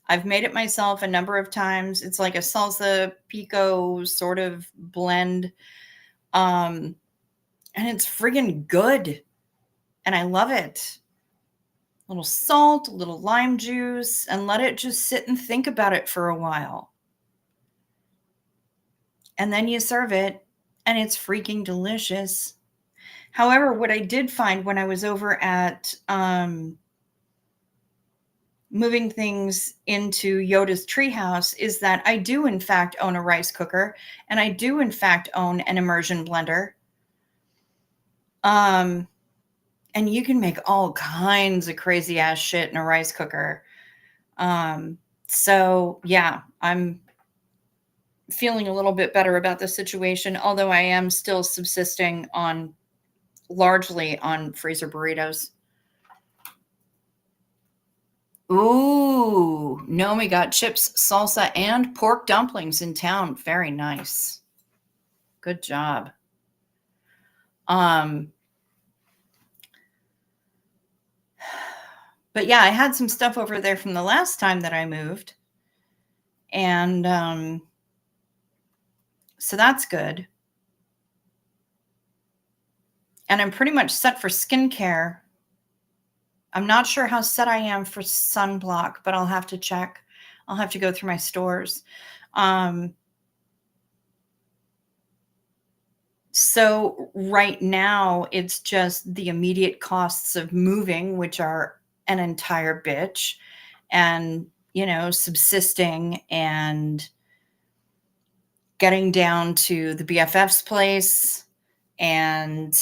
Speaker 1: I've made it myself a number of times. It's like a salsa pico sort of blend. And it's friggin' good. And I love it. A little salt, a little lime juice, and let it just sit and think about it for a while. And then you serve it, and it's freaking delicious. However, what I did find when I was over at moving things into Yoda's treehouse is that I do, in fact, own a rice cooker, and I do, in fact, own an immersion blender. And you can make all kinds of crazy ass shit in a rice cooker. So yeah, I'm feeling a little bit better about the situation, although I am still subsisting on largely on freezer burritos. Ooh, Nomi got chips, salsa, and pork dumplings in town. Very nice. Good job. But yeah, I had some stuff over there from the last time that I moved. And so that's good. And I'm pretty much set for skincare. I'm not sure how set I am for sunblock, but I'll have to check. I'll have to go through my stores. So right now, it's just the immediate costs of moving, which are an entire bitch, and, subsisting and getting down to the BFF's place and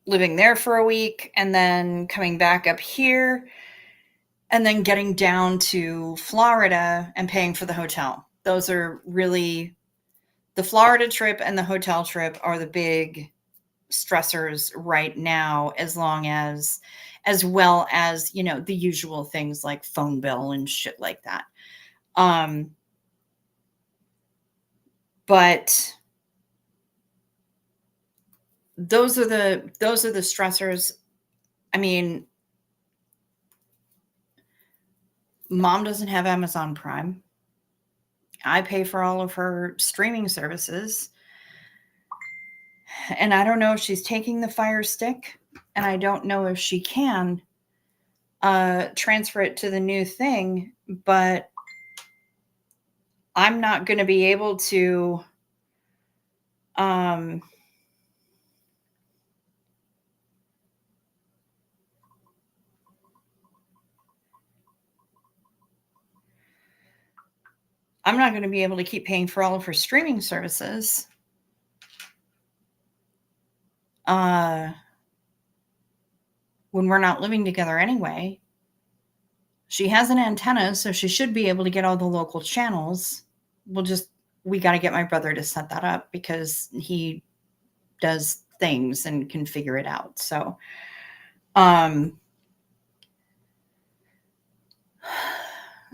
Speaker 1: living there for a week and then coming back up here and then getting down to Florida and paying for the hotel. Those are really the Florida trip and the hotel trip are the big stressors right now, as well as, the usual things like phone bill and shit like that. But those are the stressors. I mean, Mom doesn't have Amazon Prime. I pay for all of her streaming services. And I don't know if she's taking the Fire Stick, and I don't know if she can transfer it to the new thing, but I'm not going to be able to I'm not going to be able to keep paying for all of her streaming services. When we're not living together anyway. She has an antenna, so she should be able to get all the local channels. We got to get my brother to set that up because he does things and can figure it out. So,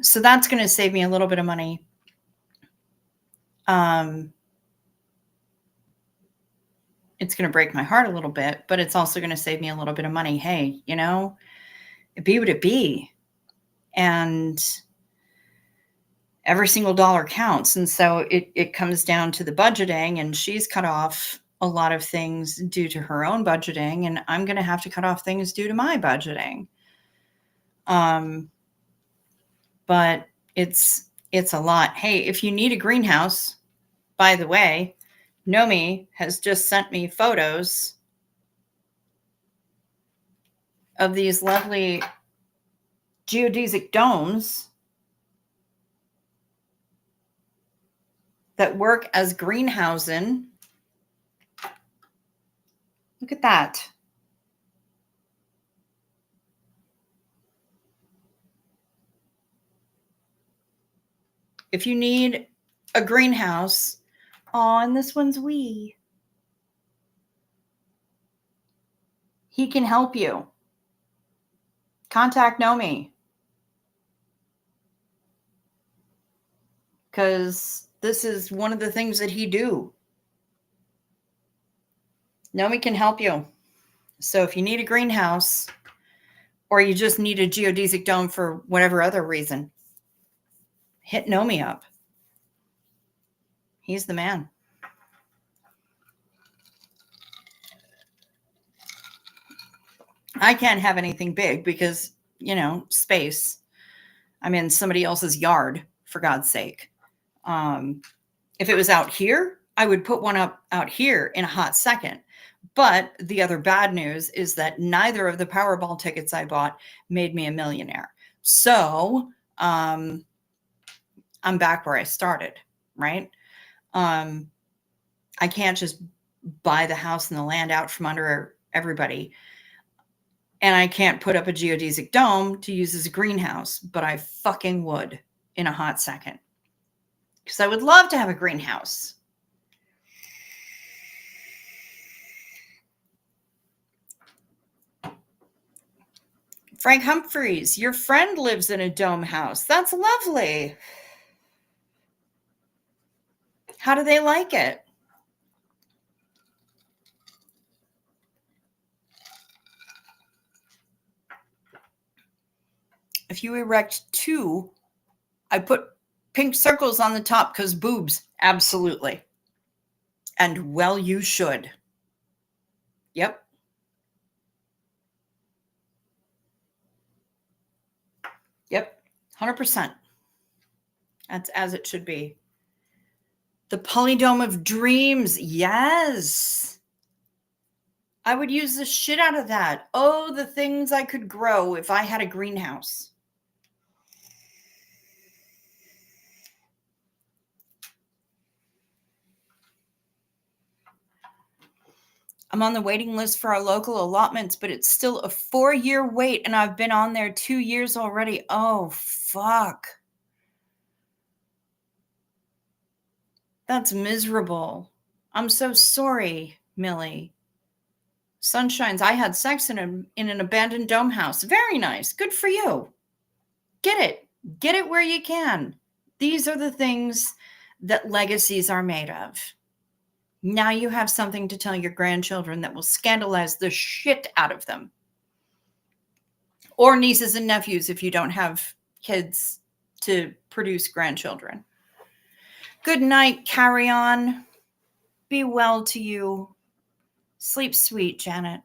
Speaker 1: so that's going to save me a little bit of money. It's going to break my heart a little bit, but it's also going to save me a little bit of money. Hey, it be what it be. And every single dollar counts. And so it comes down to the budgeting, and she's cut off a lot of things due to her own budgeting, and I'm going to have to cut off things due to my budgeting. But it's a lot. Hey, if you need a greenhouse, by the way, Nomi has just sent me photos of these lovely geodesic domes that work as greenhousing. Look at that. If you need a greenhouse, and this one's wee. He can help you. Contact Nomi. Because this is one of the things that he do. Nomi can help you. So if you need a greenhouse or you just need a geodesic dome for whatever other reason, hit Nomi up. He's the man. I can't have anything big because, space. I'm in somebody else's yard, for God's sake. If it was out here, I would put one up out here in a hot second. But the other bad news is that neither of the Powerball tickets I bought made me a millionaire. So I'm back where I started, right? I can't just buy the house and the land out from under everybody. And I can't put up a geodesic dome to use as a greenhouse, but I fucking would in a hot second. Because I would love to have a greenhouse. Frank Humphreys, your friend lives in a dome house. That's lovely. How do they like it? If you erect 2, I put pink circles on the top because boobs. Absolutely. And well, you should. Yep. Yep. 100%. That's as it should be. The polydome of dreams. Yes. I would use the shit out of that. Oh, the things I could grow if I had a greenhouse. I'm on the waiting list for our local allotments, but it's still a 4-year wait, and I've been on there 2 years already. Oh, fuck. That's miserable. I'm so sorry, Millie. Sunshines, I had sex in an abandoned dome house. Very nice. Good for you. Get it. Get it where you can. These are the things that legacies are made of. Now you have something to tell your grandchildren that will scandalize the shit out of them. Or nieces and nephews if you don't have kids to produce grandchildren. Good night, carry on. Be well to you. Sleep sweet, Janet.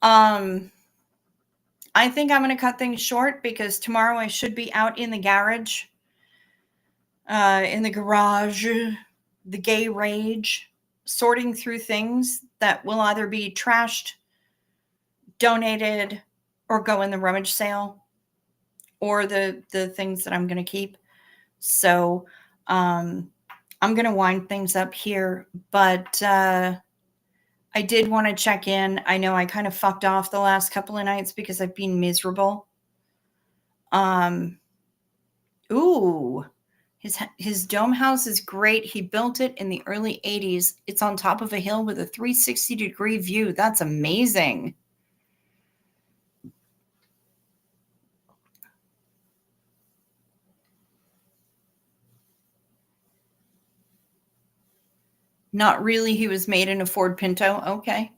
Speaker 1: I think I'm going to cut things short because tomorrow I should be out in the garage, in the garage, the gay rage, sorting through things that will either be trashed, donated, or go in the rummage sale, or the things that I'm going to keep. So I'm going to wind things up here, but I did want to check in. I know I kind of fucked off the last couple of nights because I've been miserable. Ooh, his dome house is great. He built it in the early 80s. It's on top of a hill with a 360-degree view. That's amazing. Not really. He was made in a Ford Pinto. Okay.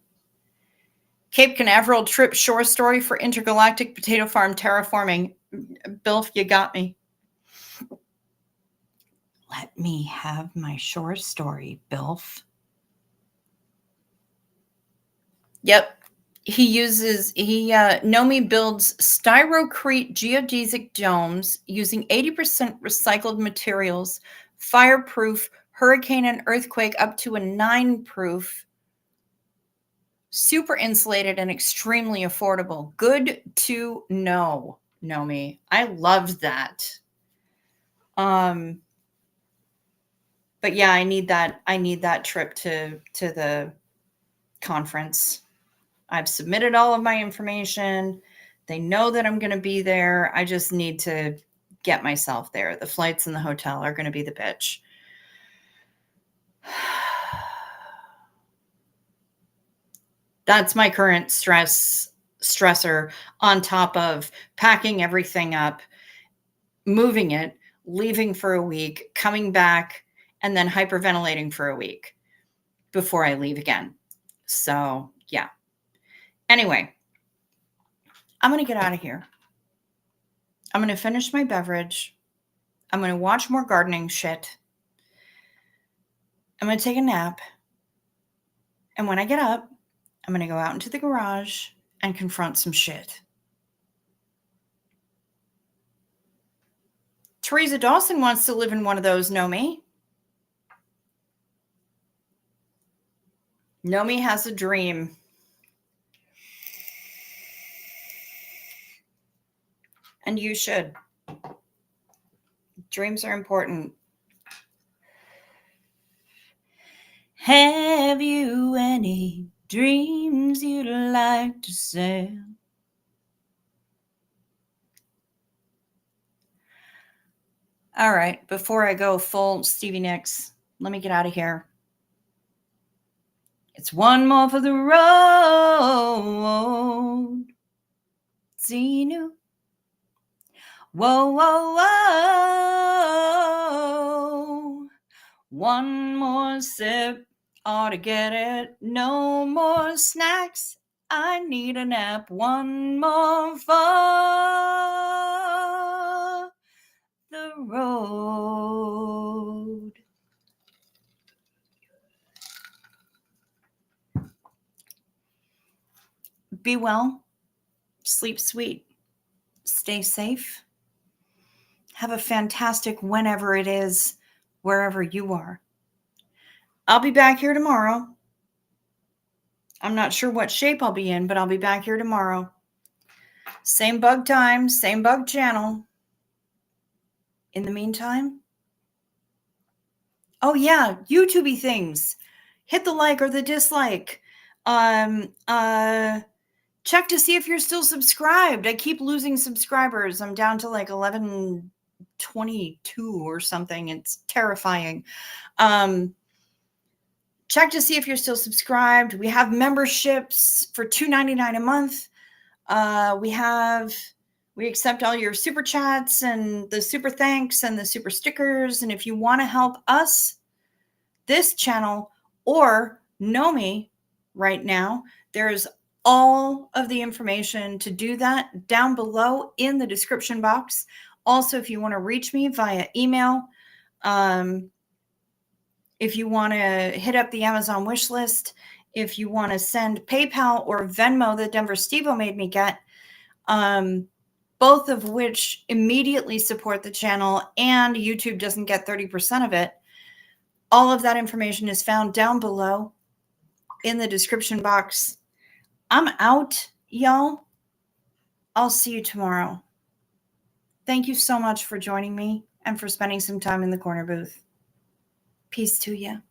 Speaker 1: Cape Canaveral trip shore story for intergalactic potato farm terraforming. Bilf, you got me. Let me have my shore story, Bilf. Yep. Nomi builds styrocrete geodesic domes using 80% recycled materials, fireproof, hurricane and earthquake up to a 9 proof, super insulated and extremely affordable. Good to know, Nomi. I loved that. But yeah, I need that trip to the conference. I've submitted all of my information. They know that I'm going to be there. I just need to get myself there. The flights and the hotel are going to be the bitch. That's my current stressor on top of packing everything up, moving it, leaving for a week, coming back, and then hyperventilating for a week before I leave again. So, yeah. Anyway, I'm going to get out of here. I'm going to finish my beverage. I'm going to watch more gardening shit. I'm going to take a nap. And when I get up, I'm going to go out into the garage and confront some shit. Teresa Dawson wants to live in one of those, Nomi. Nomi has a dream. And you should. Dreams are important. Have you any dreams you'd like to sell? All right, before I go full Stevie Nicks, let me get out of here. It's one more for the road. See you. Whoa, whoa, whoa. One more sip ought to get it. No more snacks. I need a nap. One more for the road. Be well. Sleep sweet. Stay safe. Have a fantastic whenever it is, wherever you are. I'll be back here tomorrow. I'm not sure what shape I'll be in, but I'll be back here tomorrow. Same bug time, same bug channel. In the meantime, oh yeah, YouTubey things. Hit the like or the dislike. Check to see if you're still subscribed. I keep losing subscribers. I'm down to like 1122 or something. It's terrifying. Check to see if you're still subscribed. We have memberships for $2.99 a month. We accept all your super chats and the super thanks and the super stickers. And if you want to help us, this channel, or know me right now, there's all of the information to do that down below in the description box. Also, if you want to reach me via email, if you want to hit up the Amazon wish list, if you want to send PayPal or Venmo that Denver Steve-O made me get, both of which immediately support the channel and YouTube doesn't get 30% of it. All of that information is found down below in the description box. I'm out, y'all. I'll see you tomorrow. Thank you so much for joining me and for spending some time in the corner booth. Peace to you.